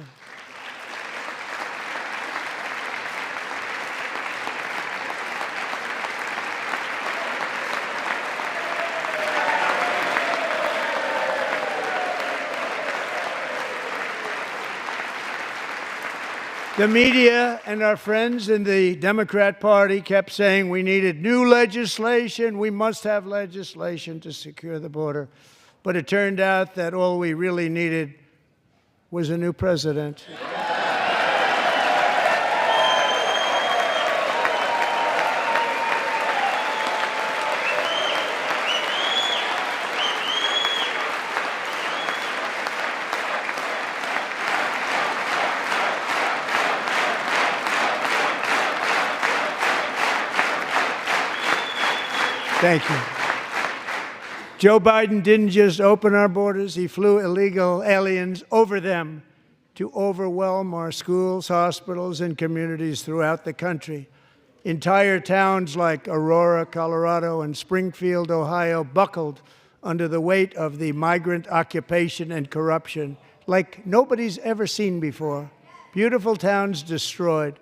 The media and our friends in the Democrat Party kept saying we needed new legislation, we must have legislation to secure the border. But it turned out that all we really needed was a new president. Thank you. Joe Biden didn't just open our borders, he flew illegal aliens over them to overwhelm our schools, hospitals, and communities throughout the country. Entire towns like Aurora, Colorado, and Springfield, Ohio, buckled under the weight of the migrant occupation and corruption like nobody's ever seen before. Beautiful towns destroyed.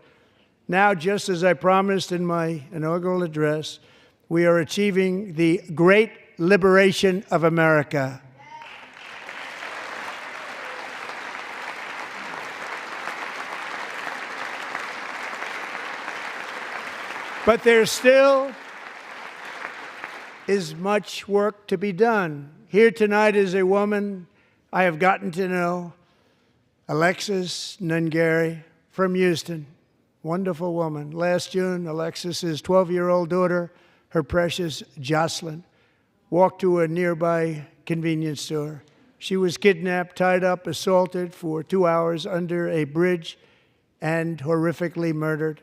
Now, just as I promised in my inaugural address, we are achieving the great liberation of America. But there still is much work to be done. Here tonight is a woman I have gotten to know, Alexis Nungari from Houston. Wonderful woman. Last June, Alexis's 12-year-old daughter, her precious Jocelyn, walked to a nearby convenience store. She was kidnapped, tied up, assaulted for 2 hours under a bridge, and horrifically murdered.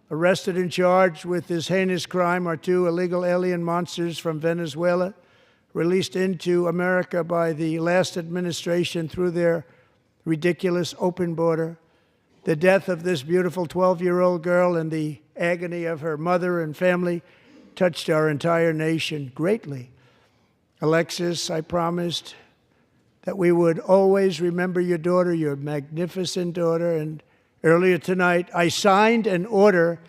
Arrested and charged with this heinous crime are 2 illegal alien monsters from Venezuela, released into America by the last administration through their ridiculous open border. The death of this beautiful 12-year-old girl and the agony of her mother and family touched our entire nation greatly. Alexis, I promised that we would always remember your daughter, your magnificent daughter, and earlier tonight, I signed an order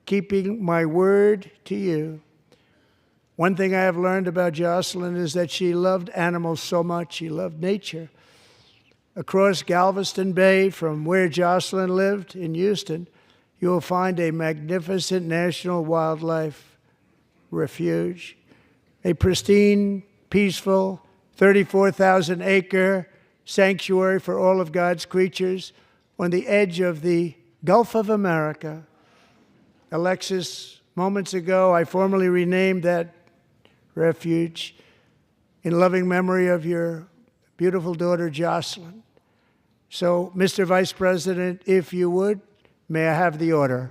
keeping my word to you. One thing I have learned about Jocelyn is that she loved animals so much. She loved nature. Across Galveston Bay, from where Jocelyn lived in Houston, you will find a magnificent national wildlife refuge, a pristine, peaceful, 34,000-acre sanctuary for all of God's creatures on the edge of the Gulf of America. Alexis, moments ago, I formally renamed that refuge in loving memory of your beautiful daughter, Jocelyn. So, Mr. Vice President, if you would, may I have the order?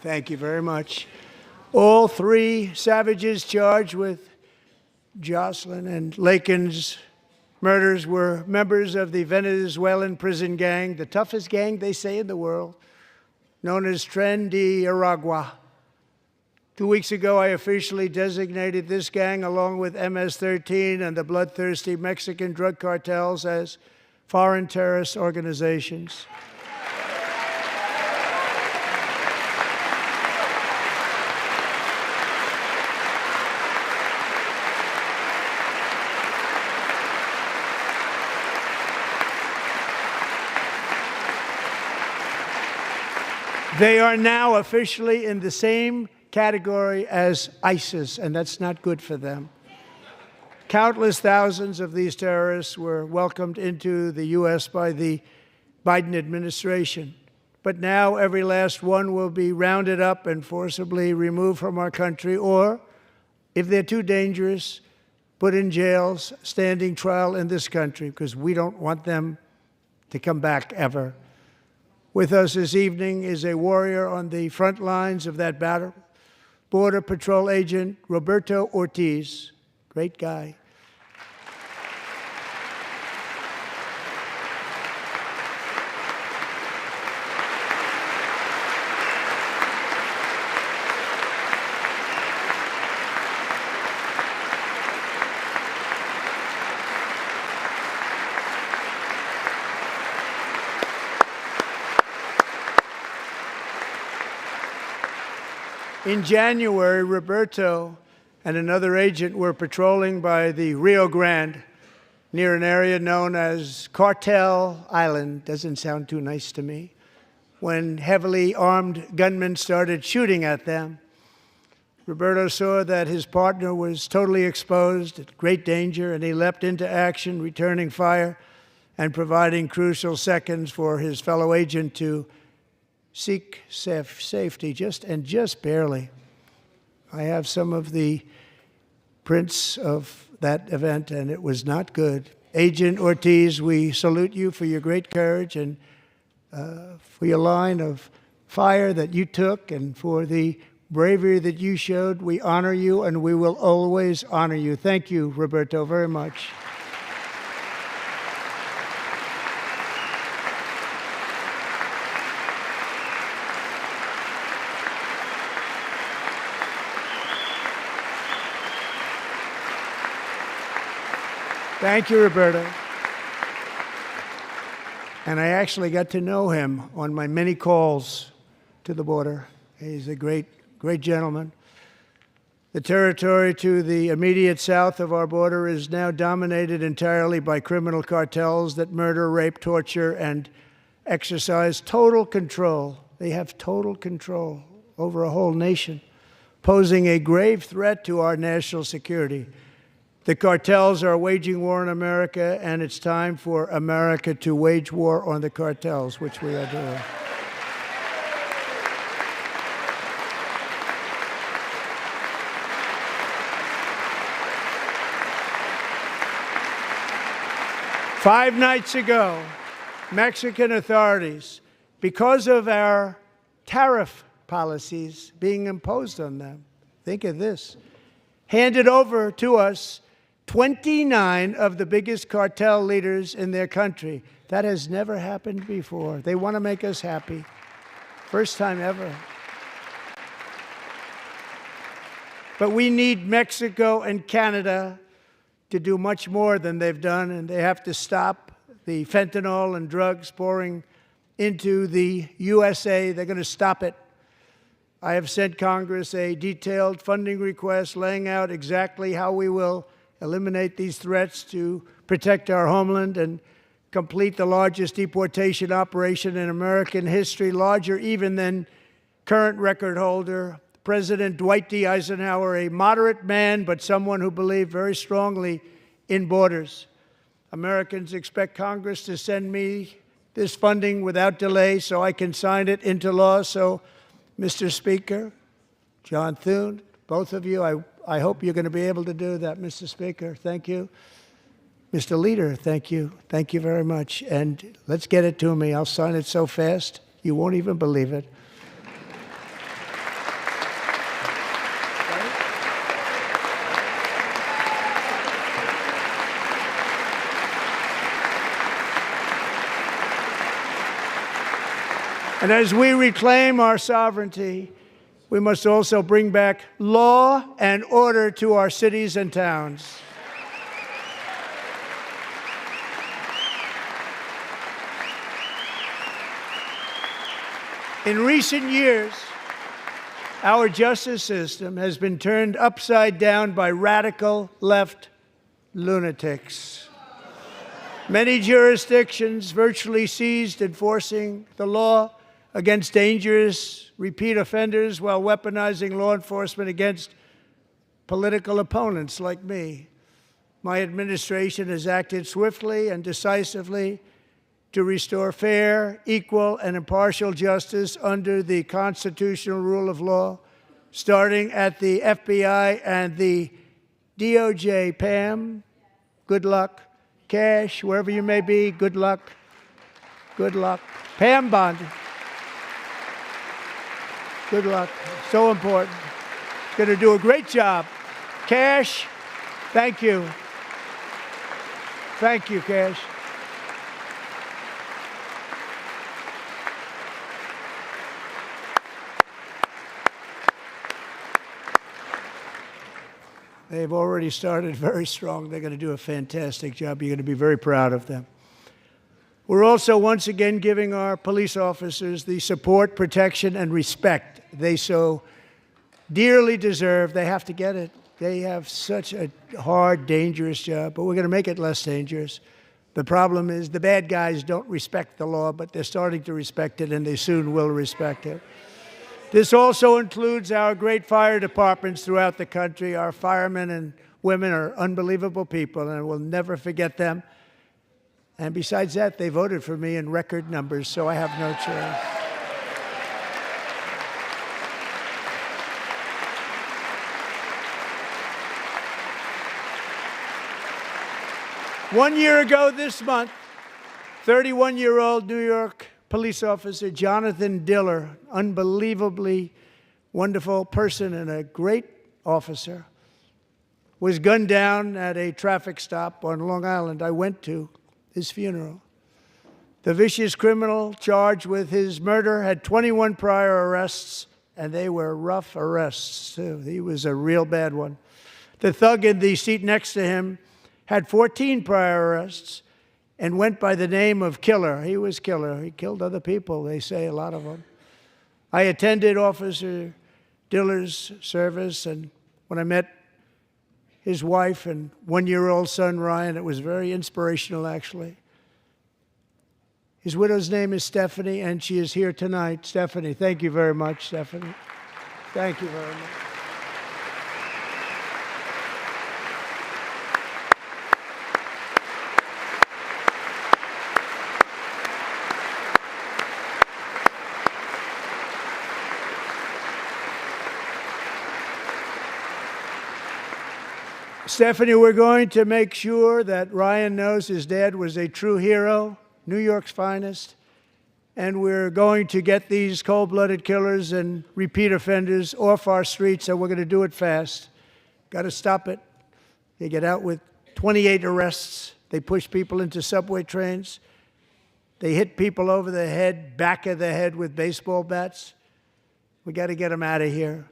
Thank you very much. All 3 savages charged with Jocelyn and Lakin's murders were members of the Venezuelan prison gang, the toughest gang, they say, in the world, known as Tren de Aragua. 2 weeks ago, I officially designated this gang, along with MS-13 and the bloodthirsty Mexican drug cartels, as foreign terrorist organizations. They are now officially in the same category as ISIS, and that's not good for them. Countless thousands of these terrorists were welcomed into the U.S. by the Biden administration. But now every last one will be rounded up and forcibly removed from our country, or, if they're too dangerous, put in jails, standing trial in this country, because we don't want them to come back ever. With us this evening is a warrior on the front lines of that battle, Border Patrol Agent Roberto Ortiz. Great guy. In January, Roberto and another agent were patrolling by the Rio Grande near an area known as Cartel Island. Doesn't sound too nice to me. When heavily armed gunmen started shooting at them, Roberto saw that his partner was totally exposed, at great danger, and he leapt into action, returning fire and providing crucial seconds for his fellow agent to seek safety, just barely. I have some of the prints of that event, and it was not good. Agent Ortiz, we salute you for your great courage and for your line of fire that you took and for the bravery that you showed. We honor you, and we will always honor you. Thank you, Roberto, very much. Thank you, Roberta. And I actually got to know him on my many calls to the border. He's a great gentleman. The territory to the immediate south of our border is now dominated entirely by criminal cartels that murder, rape, torture, and exercise total control. They have total control over a whole nation, posing a grave threat to our national security. The cartels are waging war on America, and it's time for America to wage war on the cartels, which we are doing. Five nights ago, Mexican authorities, because of our tariff policies being imposed on them, think of this, handed over to us 29 of the biggest cartel leaders in their country. That has never happened before. They want to make us happy. First time ever. But we need Mexico and Canada to do much more than they've done, and they have to stop the fentanyl and drugs pouring into the USA. They're going to stop it. I have sent Congress a detailed funding request laying out exactly how we will eliminate these threats to protect our homeland and complete the largest deportation operation in American history, larger even than current record holder President Dwight D. Eisenhower, a moderate man, but someone who believed very strongly in borders. Americans expect Congress to send me this funding without delay so I can sign it into law. So, Mr. Speaker, John Thune, both of you, I hope you're going to be able to do that. Mr. Speaker, thank you. Mr. Leader, thank you. Thank you very much. And let's get it to me. I'll sign it so fast, you won't even believe it. And as we reclaim our sovereignty, we must also bring back law and order to our cities and towns. In recent years, our justice system has been turned upside down by radical left lunatics. Many jurisdictions virtually ceased enforcing the law against dangerous repeat offenders while weaponizing law enforcement against political opponents like me. My administration has acted swiftly and decisively to restore fair, equal, and impartial justice under the constitutional rule of law, starting at the FBI and the DOJ. Pam, good luck. Cash, wherever you may be, good luck. Good luck. Pam Bondi. Good luck. So important. Going to do a great job. Cash, thank you. Thank you, Cash. They've already started very strong. They're going to do a fantastic job. You're going to be very proud of them. We're also once again giving our police officers the support, protection, and respect they so dearly deserve. They have to get it. They have such a hard, dangerous job, but we're going to make it less dangerous. The problem is the bad guys don't respect the law, but they're starting to respect it, and they soon will respect it. This also includes our great fire departments throughout the country. Our firemen and women are unbelievable people, and we'll never forget them. And besides that, they voted for me in record numbers, so I have no choice. One year ago this month, 31-year-old New York police officer Jonathan Diller, unbelievably wonderful person and a great officer, was gunned down at a traffic stop on Long Island. I went to his funeral. The vicious criminal charged with his murder had 21 prior arrests, and they were rough arrests, too. He was a real bad one. The thug in the seat next to him had 14 prior arrests, and went by the name of Killer. He was Killer. He killed other people, they say, a lot of them. I attended Officer Diller's service, and when I met his wife and one-year-old son, Ryan, it was very inspirational, actually. His widow's name is Stephanie, and she is here tonight. Stephanie, thank you very much, Stephanie. Thank you very much. Stephanie, we're going to make sure that Ryan knows his dad was a true hero, New York's finest, and we're going to get these cold-blooded killers and repeat offenders off our streets, and we're going to do it fast. Got to stop it. They get out with 28 arrests. They push people into subway trains. They hit people over the head, back of the head with baseball bats. We got to get them out of here.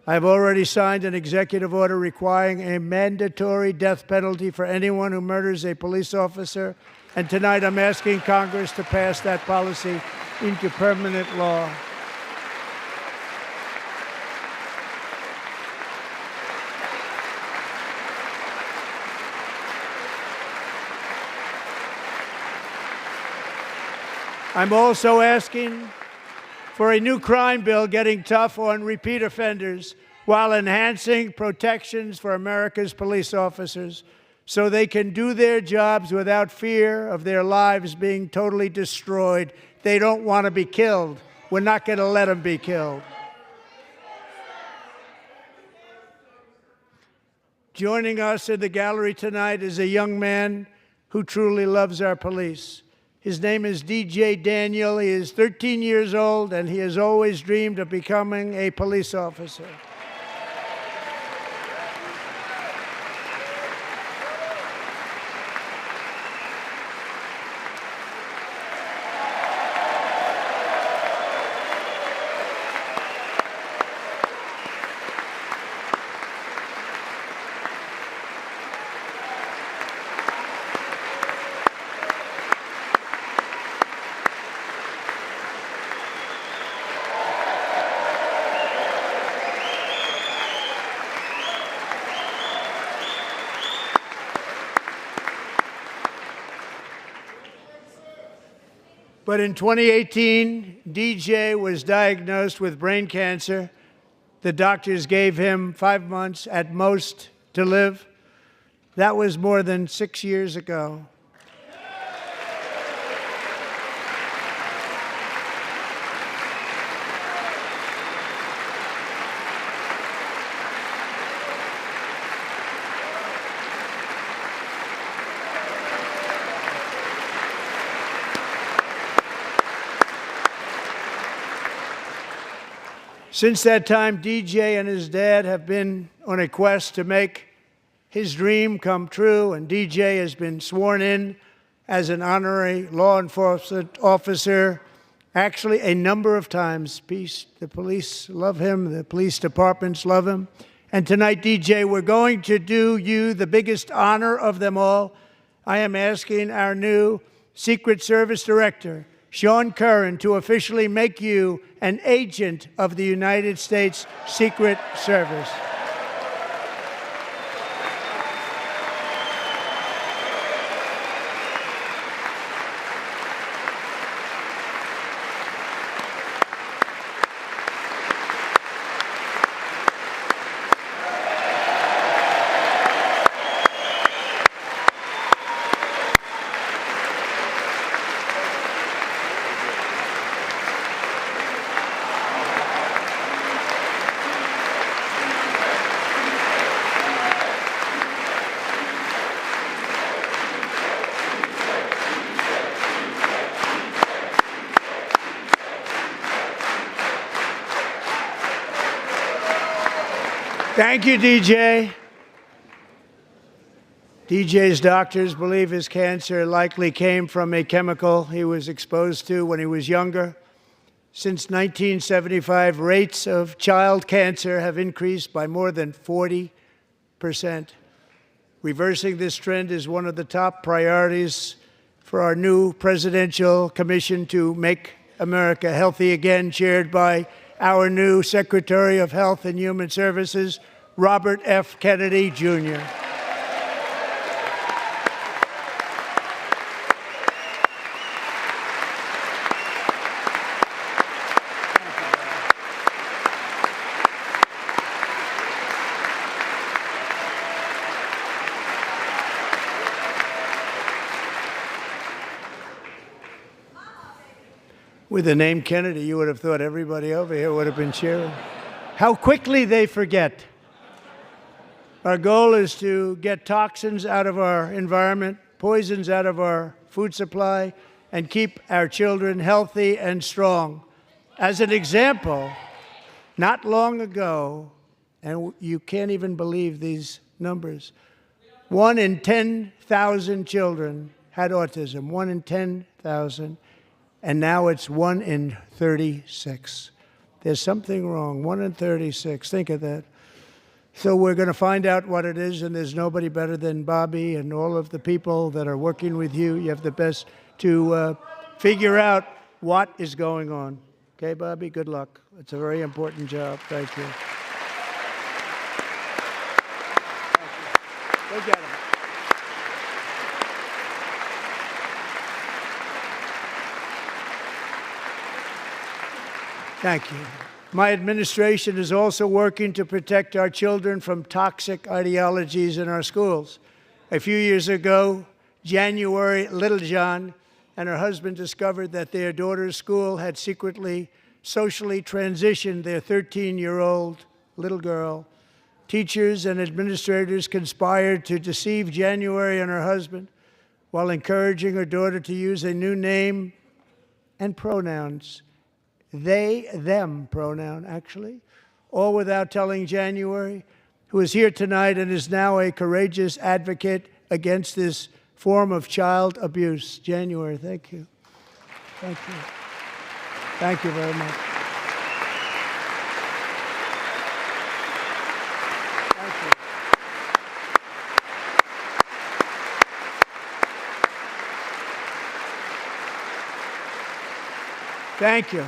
I've already signed an executive order requiring a mandatory death penalty for anyone who murders a police officer. And tonight I'm asking Congress to pass that policy into permanent law. I'm also asking for a new crime bill getting tough on repeat offenders while enhancing protections for America's police officers so they can do their jobs without fear of their lives being totally destroyed. They don't want to be killed. We're not going to let them be killed. Joining us in the gallery tonight is a young man who truly loves our police. His name is DJ Daniel. He is 13 years old, and he has always dreamed of becoming a police officer. But in 2018, DJ was diagnosed with brain cancer. The doctors gave him 5 months at most to live. That was more than 6 years ago. Since that time, DJ and his dad have been on a quest to make his dream come true, and DJ has been sworn in as an honorary law enforcement officer, actually a number of times. The police love him, the police departments love him. And tonight, DJ, we're going to do you the biggest honor of them all. I am asking our new Secret Service Director, Sean Curran, to officially make you an agent of the United States Secret Service. Thank you, DJ. DJ's doctors believe his cancer likely came from a chemical he was exposed to when he was younger. Since 1975, rates of child cancer have increased by more than 40%. Reversing this trend is one of the top priorities for our new Presidential Commission to Make America Healthy Again, chaired by our new Secretary of Health and Human Services, Robert F. Kennedy, Jr. With the name Kennedy, you would have thought everybody over here would have been cheering. How quickly they forget. Our goal is to get toxins out of our environment, poisons out of our food supply, and keep our children healthy and strong. As an example, not long ago, and you can't even believe these numbers, 1 in 10,000 children had autism, 1 in 10,000. And now it's 1 in 36. There's something wrong. 1 in 36. Think of that. So we're going to find out what it is, and there's nobody better than Bobby and all of the people that are working with you. You have the best to figure out what is going on. Okay, Bobby? Good luck. It's a very important job. Thank you. Go get him. Thank you. My administration is also working to protect our children from toxic ideologies in our schools. A few years ago, January Littlejohn and her husband discovered that their daughter's school had secretly socially transitioned their 13-year-old little girl. Teachers and administrators conspired to deceive January and her husband while encouraging her daughter to use a new name and pronouns. They, them pronoun, actually, all without telling January, who is here tonight and is now a courageous advocate against this form of child abuse. January, thank you. Thank you. Thank you very much. Thank you. Thank you.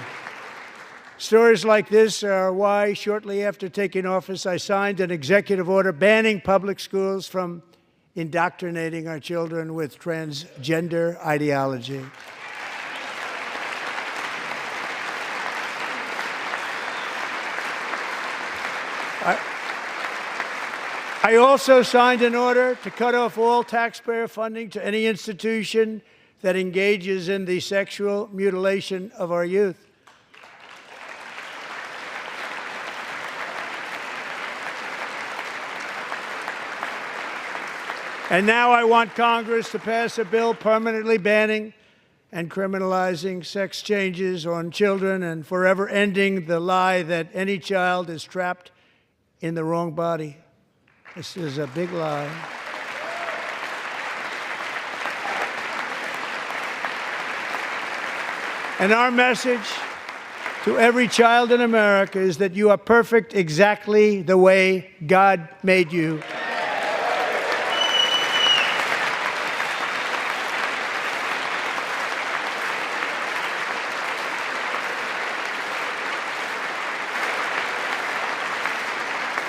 Stories like this are why, shortly after taking office, I signed an executive order banning public schools from indoctrinating our children with transgender ideology. I also signed an order to cut off all taxpayer funding to any institution that engages in the sexual mutilation of our youth. And now I want Congress to pass a bill permanently banning and criminalizing sex changes on children and forever ending the lie that any child is trapped in the wrong body. This is a big lie. And our message to every child in America is that you are perfect exactly the way God made you.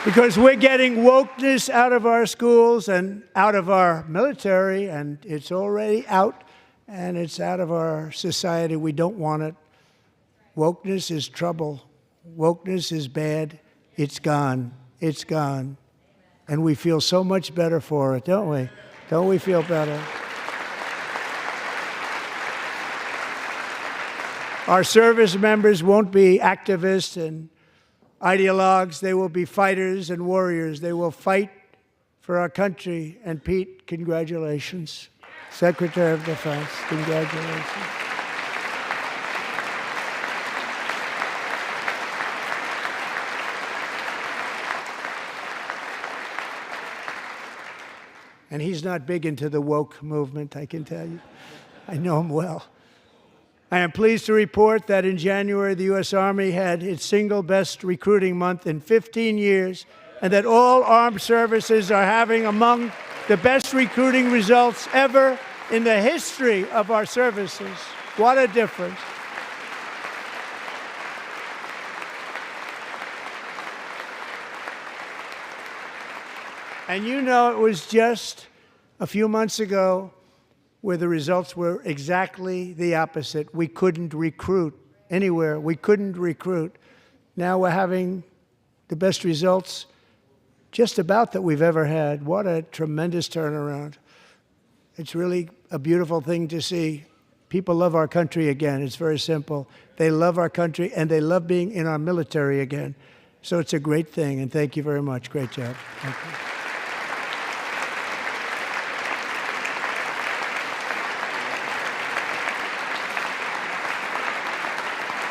Because we're getting wokeness out of our schools and out of our military, and it's already out, and it's out of our society. We don't want it. Wokeness is trouble. Wokeness is bad. It's gone. It's gone. And we feel so much better for it, don't we? Don't we feel better? Our service members won't be activists and ideologues. They will be fighters and warriors. They will fight for our country. And Pete, congratulations. Secretary of Defense, congratulations. And he's not big into the woke movement, I can tell you. I know him well. I am pleased to report that in January, the U.S. Army had its single best recruiting month in 15 years, and that all armed services are having among the best recruiting results ever in the history of our services. What a difference. And you know, it was just a few months ago where the results were exactly the opposite. We couldn't recruit anywhere. We couldn't recruit. Now we're having the best results just about that we've ever had. What a tremendous turnaround. It's really a beautiful thing to see. People love our country again. It's very simple. They love our country, and they love being in our military again. So it's a great thing, and thank you very much. Great job. Thank you.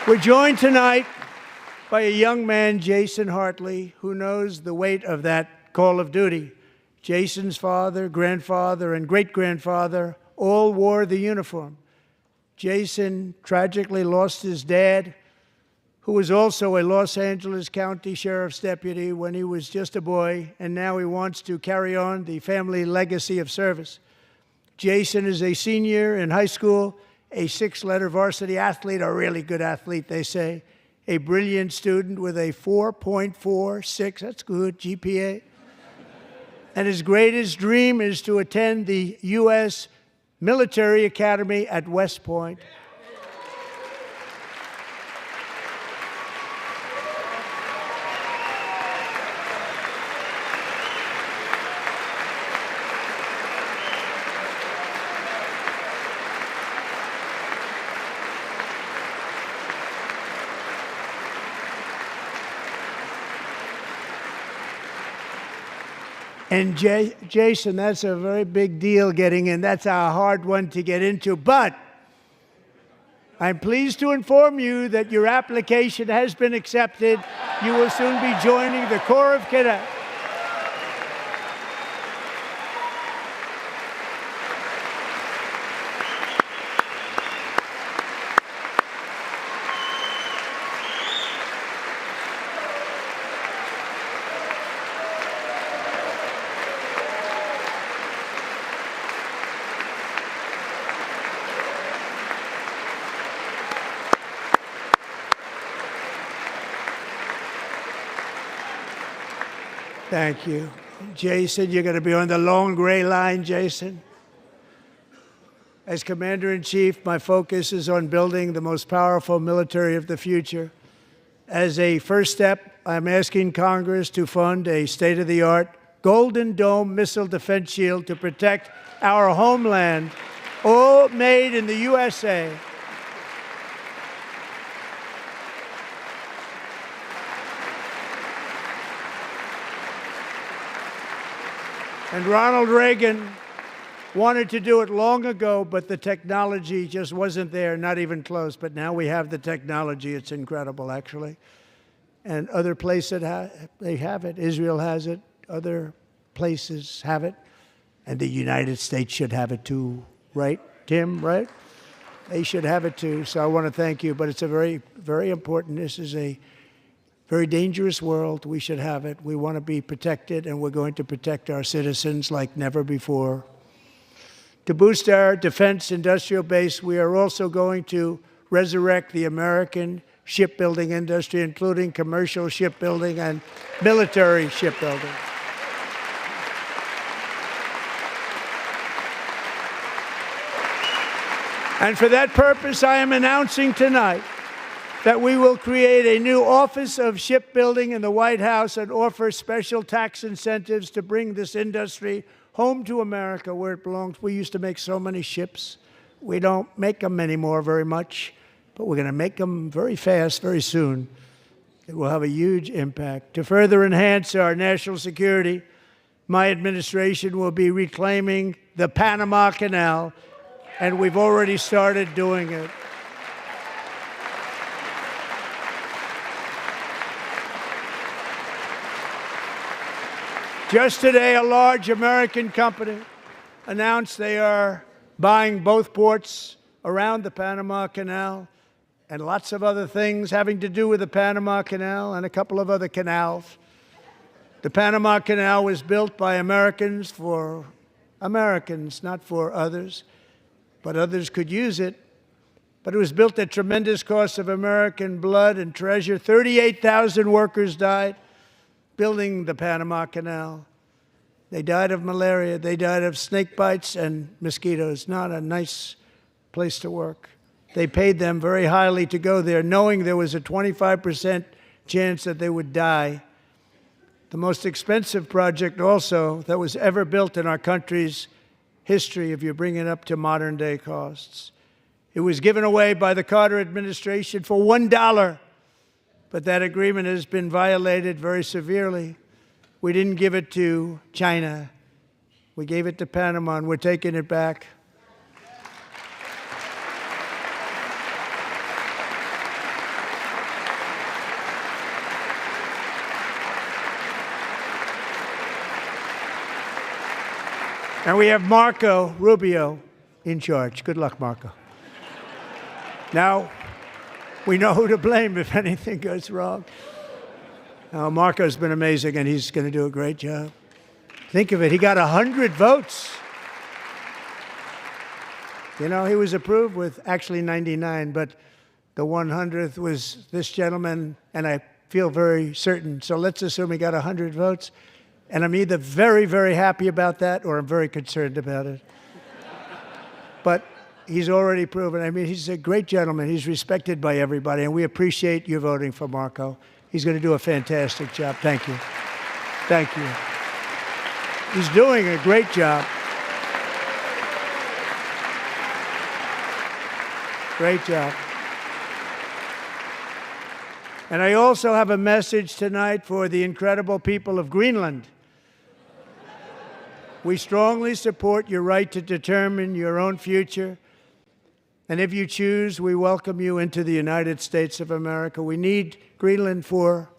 We're joined tonight by a young man, Jason Hartley, who knows the weight of that call of duty. Jason's father, grandfather, and great-grandfather all wore the uniform. Jason tragically lost his dad, who was also a Los Angeles County Sheriff's deputy when he was just a boy, and now he wants to carry on the family legacy of service. Jason is a senior in high school, a six-letter varsity athlete, a really good athlete, they say, a brilliant student with a 4.46, that's good, GPA. And his greatest dream is to attend the U.S. Military Academy at West Point. And Jason, that's a very big deal getting in. That's a hard one to get into. But I'm pleased to inform you that your application has been accepted. You will soon be joining the Corps of Cadets. Thank you. Jason, you're going to be on the long gray line, Jason. As Commander-in-Chief, my focus is on building the most powerful military of the future. As a first step, I'm asking Congress to fund a state-of-the-art Golden Dome missile defense shield to protect our homeland, all made in the USA. And Ronald Reagan wanted to do it long ago, but the technology just wasn't there, not even close. But now we have the technology. It's incredible, actually. And other places, they have it. Israel has it. Other places have it. And the United States should have it too, right, Tim, right? They should have it too. So I want to thank you. But it's a very, very important. This is a very dangerous world. We should have it. We want to be protected, and we're going to protect our citizens like never before. To boost our defense industrial base, we are also going to resurrect the American shipbuilding industry, including commercial shipbuilding and military shipbuilding. And for that purpose, I am announcing tonight that we will create a new Office of Shipbuilding in the White House and offer special tax incentives to bring this industry home to America where it belongs. We used to make so many ships. We don't make them anymore very much, but we're going to make them very fast, very soon. It will have a huge impact. To further enhance our national security, my administration will be reclaiming the Panama Canal, and we've already started doing it. Just today, a large American company announced they are buying both ports around the Panama Canal and lots of other things having to do with the Panama Canal and a couple of other canals. The Panama Canal was built by Americans for Americans, not for others, but others could use it. But it was built at tremendous cost of American blood and treasure. 38,000 workers died building the Panama Canal. They died of malaria. They died of snake bites and mosquitoes. Not a nice place to work. They paid them very highly to go there, knowing there was a 25% chance that they would die. The most expensive project also that was ever built in our country's history, if you bring it up to modern day costs. It was given away by the Carter administration for $1, but that agreement has been violated very severely. We didn't give it to China. We gave it to Panama, and we're taking it back. And we have Marco Rubio in charge. Good luck, Marco. Now, we know who to blame if anything goes wrong. Now, Marco's been amazing, and he's going to do a great job. Think of it. He got 100 votes. You know, he was approved with actually 99, but the 100th was this gentleman, and I feel very certain. So let's assume he got 100 votes. And I'm either very, very happy about that or I'm very concerned about it. But he's already proven. I mean, he's a great gentleman. He's respected by everybody, and we appreciate you voting for Marco. He's going to do a fantastic job. Thank you. Thank you. He's doing a great job. Great job. And I also have a message tonight for the incredible people of Greenland. We strongly support your right to determine your own future. And if you choose, we welcome you into the United States of America. We need Greenland for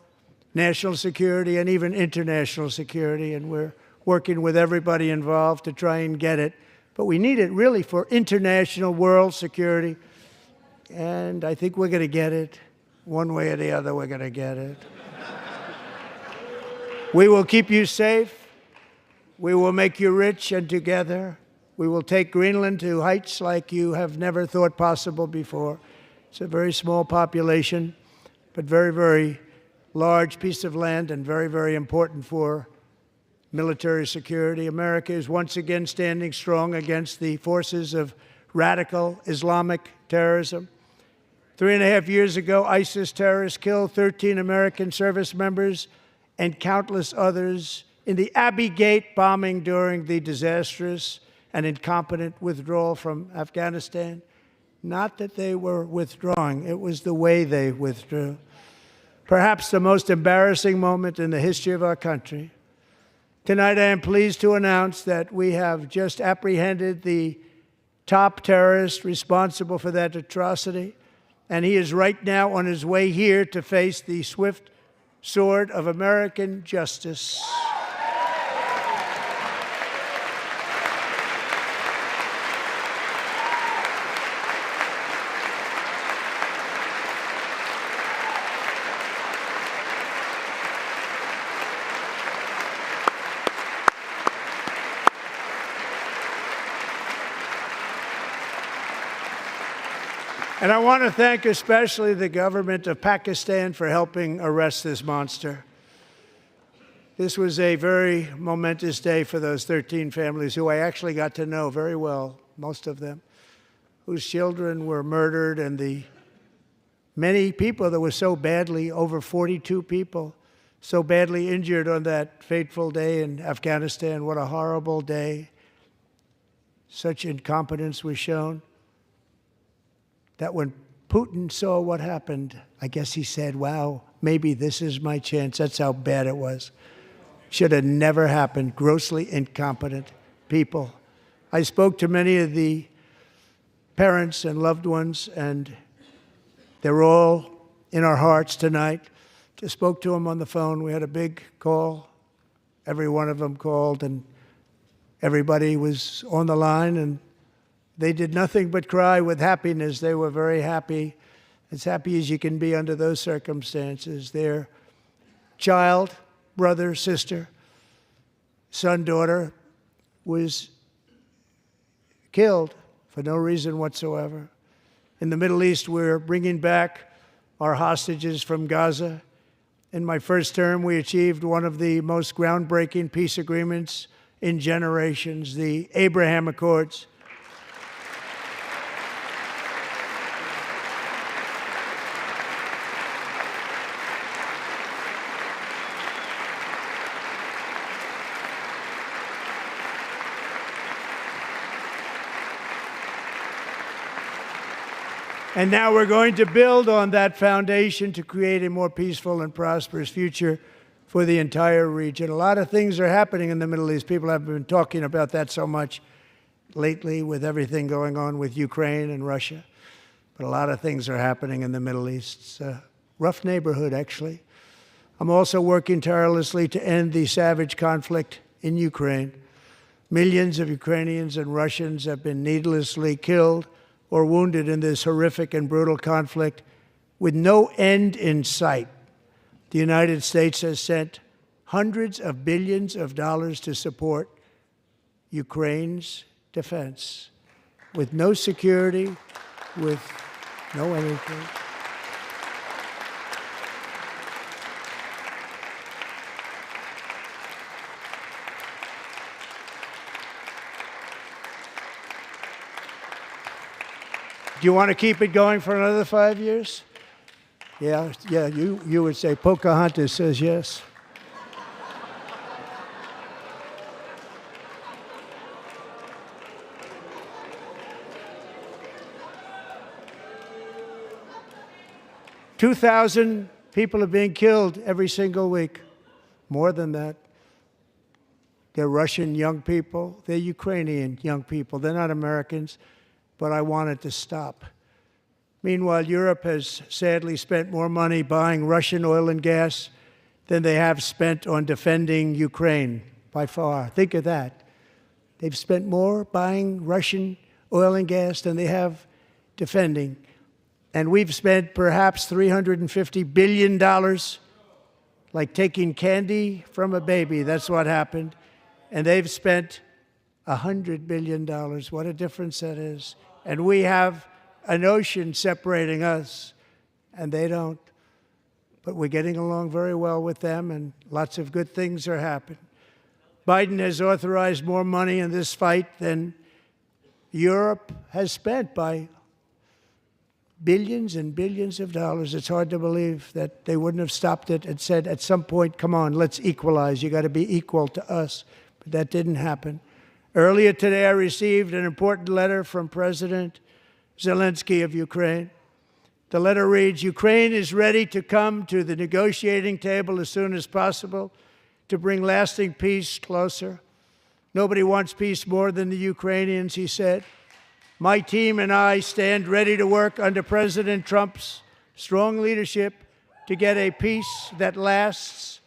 national security and even international security, and we're working with everybody involved to try and get it. But we need it really for international world security, and I think we're going to get it. One way or the other, we're going to get it. We will keep you safe. We will make you rich, and together we will take Greenland to heights like you have never thought possible before. It's a very small population, but very, very large piece of land and very, very important for military security. America is once again standing strong against the forces of radical Islamic terrorism. 3.5 years ago, ISIS terrorists killed 13 American service members and countless others in the Abbey Gate bombing during the disastrous and incompetent withdrawal from Afghanistan. Not that they were withdrawing, it was the way they withdrew. Perhaps the most embarrassing moment in the history of our country. Tonight, I am pleased to announce that we have just apprehended the top terrorist responsible for that atrocity, and he is right now on his way here to face the swift sword of American justice. And I want to thank especially the government of Pakistan for helping arrest this monster. This was a very momentous day for those 13 families who I actually got to know very well, most of them, whose children were murdered, and the many people that were so badly, over 42 people, so badly injured on that fateful day in Afghanistan. What a horrible day. Such incompetence was shown. That when Putin saw what happened, I guess he said, wow, maybe this is my chance. That's how bad it was. Should have never happened. Grossly incompetent people. I spoke to many of the parents and loved ones, and they're all in our hearts tonight. Just spoke to them on the phone. We had a big call. Every one of them called, and everybody was on the line, and they did nothing but cry with happiness. They were very happy, as happy as you can be under those circumstances. Their child, brother, sister, son, daughter was killed for no reason whatsoever. In the Middle East, we're bringing back our hostages from Gaza. In my first term, we achieved one of the most groundbreaking peace agreements in generations, the Abraham Accords. And now we're going to build on that foundation to create a more peaceful and prosperous future for the entire region. A lot of things are happening in the Middle East. People have been talking about that so much lately with everything going on with Ukraine and Russia. But a lot of things are happening in the Middle East. It's a rough neighborhood, actually. I'm also working tirelessly to end the savage conflict in Ukraine. Millions of Ukrainians and Russians have been needlessly killed or wounded in this horrific and brutal conflict with no end in sight. The United States has sent hundreds of billions of dollars to support Ukraine's defense with no security, with no anything. Do you want to keep it going for another 5 years? Yeah, you would say Pocahontas says yes. "2,000 people are being killed every single week. More than that. They're Russian young people. They're Ukrainian young people. They're not Americans. But I want it to stop. Meanwhile, Europe has sadly spent more money buying Russian oil and gas than they have spent on defending Ukraine, by far. Think of that. They've spent more buying Russian oil and gas than they have defending. And we've spent perhaps $350 billion, like taking candy from a baby. That's what happened. And they've spent $100 billion. What a difference that is. And we have an ocean separating us, and they don't. But we're getting along very well with them, and lots of good things are happening. Biden has authorized more money in this fight than Europe has spent by billions and billions of dollars. It's hard to believe that they wouldn't have stopped it and said at some point, come on, let's equalize. You got to be equal to us. But that didn't happen. Earlier today, I received an important letter from President Zelensky of Ukraine. The letter reads, "Ukraine is ready to come to the negotiating table as soon as possible to bring lasting peace closer. Nobody wants peace more than the Ukrainians," he said. "My team and I stand ready to work under President Trump's strong leadership to get a peace that lasts.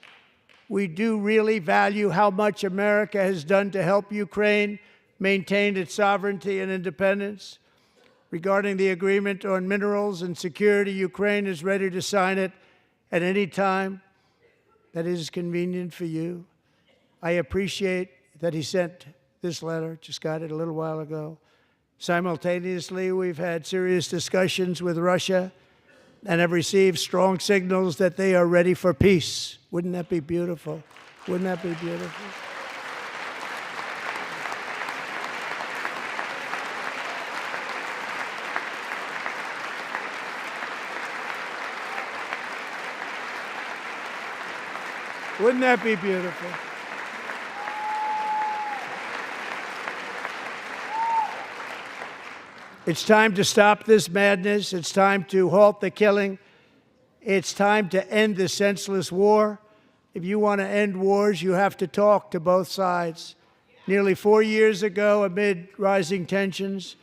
We do really value how much America has done to help Ukraine maintain its sovereignty and independence. Regarding the agreement on minerals and security, Ukraine is ready to sign it at any time that is convenient for you." I appreciate that he sent this letter, just got it a little while ago. Simultaneously, we've had serious discussions with Russia and have received strong signals that they are ready for peace. Wouldn't that be beautiful? Wouldn't that be beautiful? Wouldn't that be beautiful? It's time to stop this madness. It's time to halt the killing. It's time to end this senseless war. If you want to end wars, you have to talk to both sides. Nearly 4 years ago, amid rising tensions,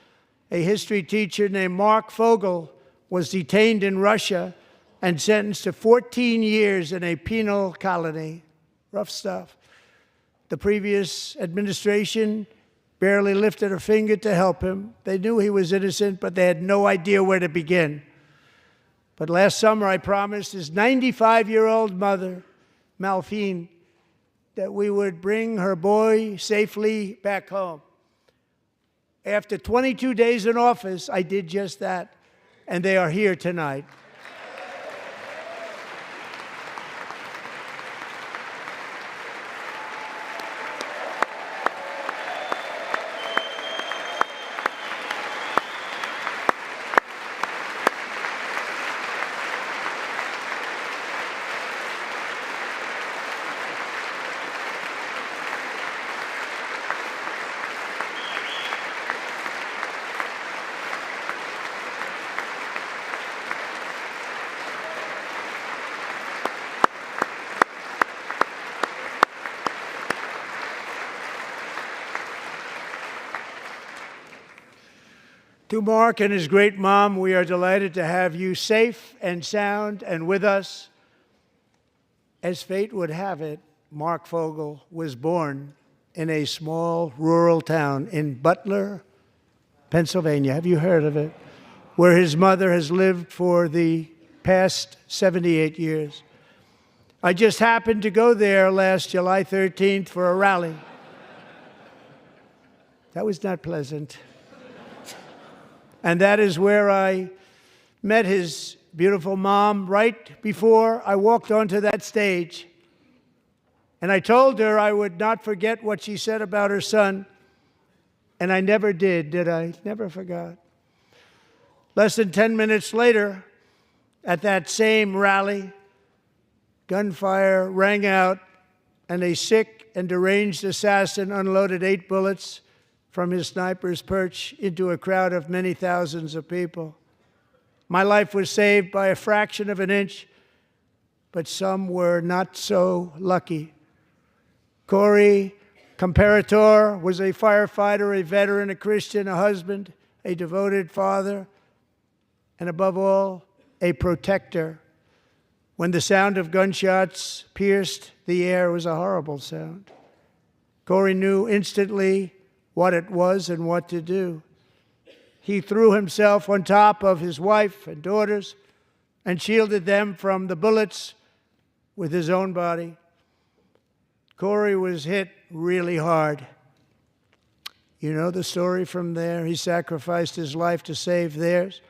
a history teacher named Mark Fogel was detained in Russia and sentenced to 14 years in a penal colony. Rough stuff. The previous administration barely lifted a finger to help him. They knew he was innocent, but they had no idea where to begin. But last summer, I promised his 95-year-old mother, Malphine, that we would bring her boy safely back home. After 22 days in office, I did just that, and they are here tonight. To Mark and his great mom, we are delighted to have you safe and sound and with us. As fate would have it, Mark Fogel was born in a small rural town in Butler, Pennsylvania. Have you heard of it? Where his mother has lived for the past 78 years. I just happened to go there last July 13th for a rally. That was not pleasant. And that is where I met his beautiful mom right before I walked onto that stage. And I told her I would not forget what she said about her son. And I never did I? Never forgot. Less than 10 minutes later, at that same rally, gunfire rang out, and a sick and deranged assassin unloaded 8 bullets from his sniper's perch into a crowd of many thousands of people. My life was saved by a fraction of an inch, but some were not so lucky. Corey Comparator was a firefighter, a veteran, a Christian, a husband, a devoted father, and above all, a protector. When the sound of gunshots pierced the air, it was a horrible sound. Corey knew instantly what it was and what to do. He threw himself on top of his wife and daughters and shielded them from the bullets with his own body. Corey was hit really hard. You know the story from there. He sacrificed his life to save theirs.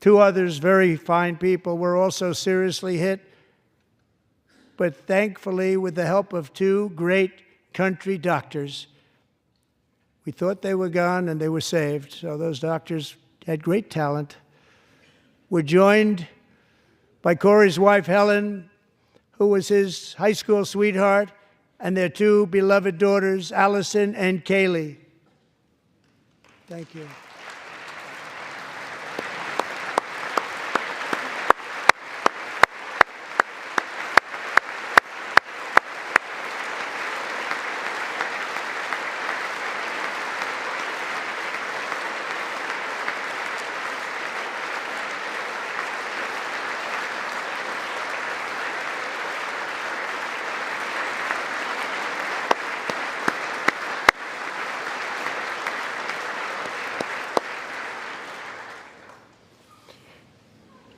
2 others, very fine people, were also seriously hit. But thankfully, with the help of 2 great country doctors, we thought they were gone, and they were saved. So those doctors had great talent. We're joined by Corey's wife, Helen, who was his high school sweetheart, and their 2 beloved daughters, Allison and Kaylee. Thank you.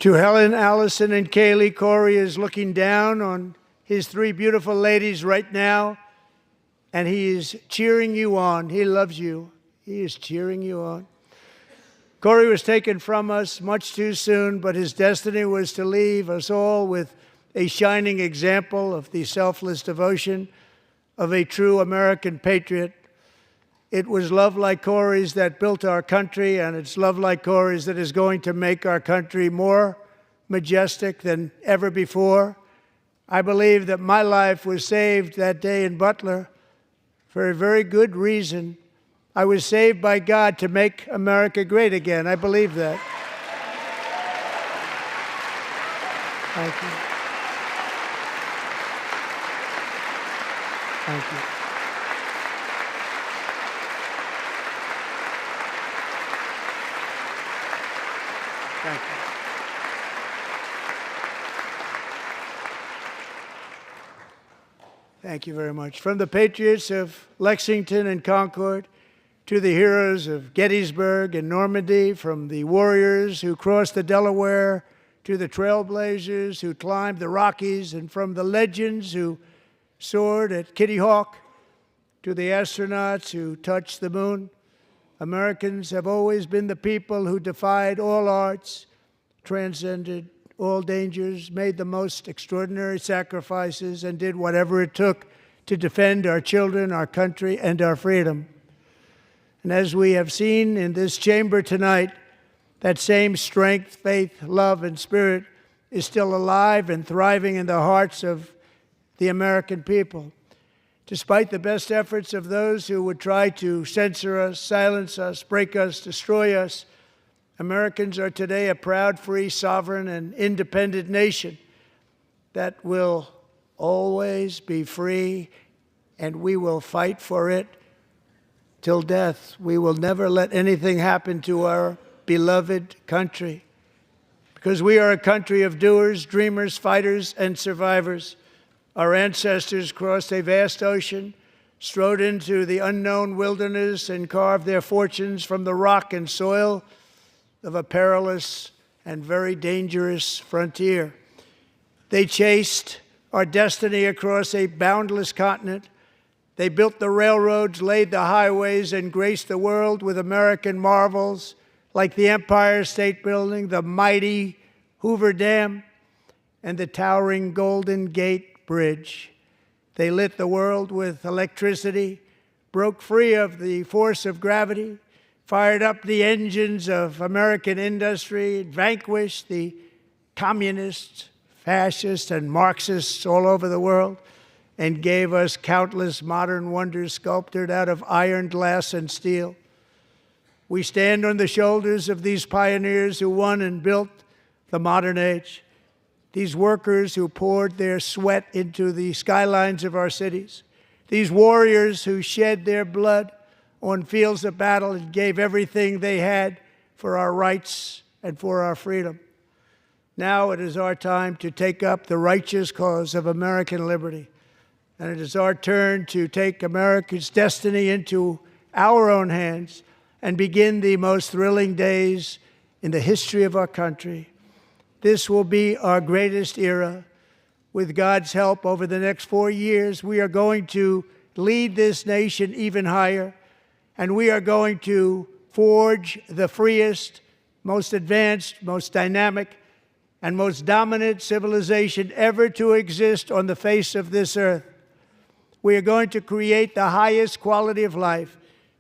To Helen, Allison, and Kaylee, Corey is looking down on his 3 beautiful ladies right now, and he is cheering you on. He loves you. He is cheering you on. Corey was taken from us much too soon, but his destiny was to leave us all with a shining example of the selfless devotion of a true American patriot. It was love like Corey's that built our country, and it's love like Corey's that is going to make our country more majestic than ever before. I believe that my life was saved that day in Butler for a very good reason. I was saved by God to make America great again. I believe that. Thank you. Thank you. Thank you. Thank you very much. From the patriots of Lexington and Concord to the heroes of Gettysburg and Normandy, from the warriors who crossed the Delaware to the trailblazers who climbed the Rockies, and from the legends who soared at Kitty Hawk to the astronauts who touched the moon, Americans have always been the people who defied all odds, transcended all dangers, made the most extraordinary sacrifices, and did whatever it took to defend our children, our country, and our freedom. And as we have seen in this chamber tonight, that same strength, faith, love, and spirit is still alive and thriving in the hearts of the American people. Despite the best efforts of those who would try to censor us, silence us, break us, destroy us, Americans are today a proud, free, sovereign, and independent nation that will always be free, and we will fight for it till death. We will never let anything happen to our beloved country, because we are a country of doers, dreamers, fighters, and survivors. Our ancestors crossed a vast ocean, strode into the unknown wilderness, and carved their fortunes from the rock and soil of a perilous and very dangerous frontier. They chased our destiny across a boundless continent. They built the railroads, laid the highways, and graced the world with American marvels like the Empire State Building, the mighty Hoover Dam, and the towering Golden Gate Bridge. They lit the world with electricity, broke free of the force of gravity, fired up the engines of American industry, vanquished the communists, fascists, and Marxists all over the world, and gave us countless modern wonders sculptured out of iron, glass, and steel. We stand on the shoulders of these pioneers who won and built the modern age, these workers who poured their sweat into the skylines of our cities, these warriors who shed their blood on fields of battle and gave everything they had for our rights and for our freedom. Now it is our time to take up the righteous cause of American liberty. And it is our turn to take America's destiny into our own hands and begin the most thrilling days in the history of our country. This will be our greatest era. With God's help, over the next 4 years, we are going to lead this nation even higher, and we are going to forge the freest, most advanced, most dynamic, and most dominant civilization ever to exist on the face of this earth. We are going to create the highest quality of life,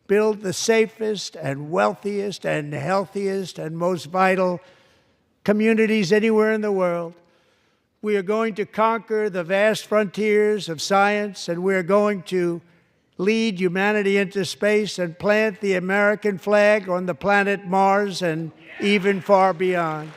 build the safest and wealthiest and healthiest and most vital communities anywhere in the world. We are going to conquer the vast frontiers of science, and we are going to lead humanity into space and plant the American flag on the planet Mars and even far beyond.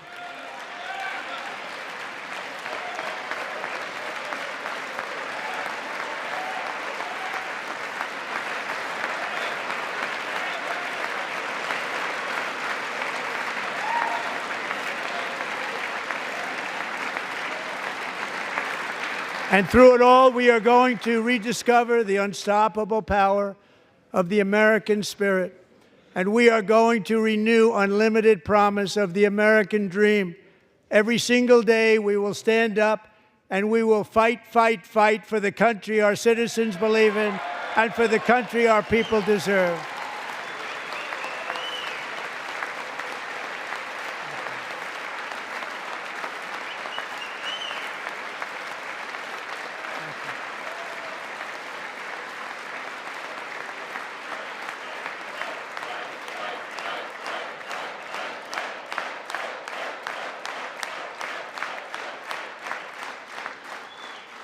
And through it all, we are going to rediscover the unstoppable power of the American spirit. And we are going to renew unlimited promise of the American dream. Every single day, we will stand up and we will fight, fight, fight for the country our citizens believe in and for the country our people deserve.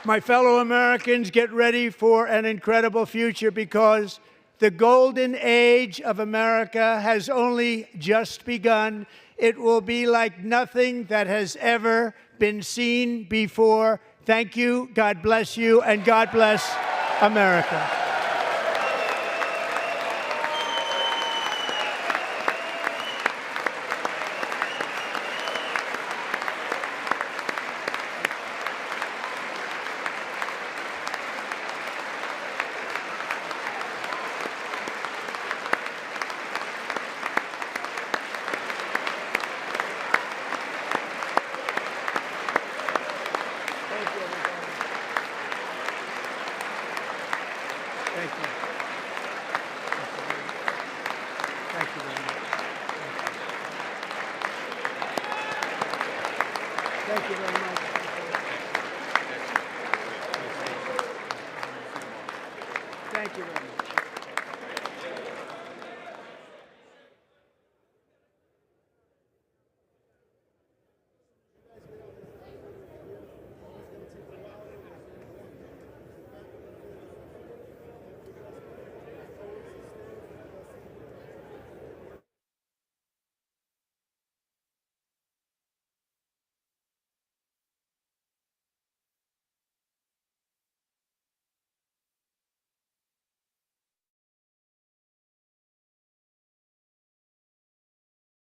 My fellow Americans, get ready for an incredible future, because the golden age of America has only just begun. It will be like nothing that has ever been seen before. Thank you, God bless you, and God bless America. Thank you very much.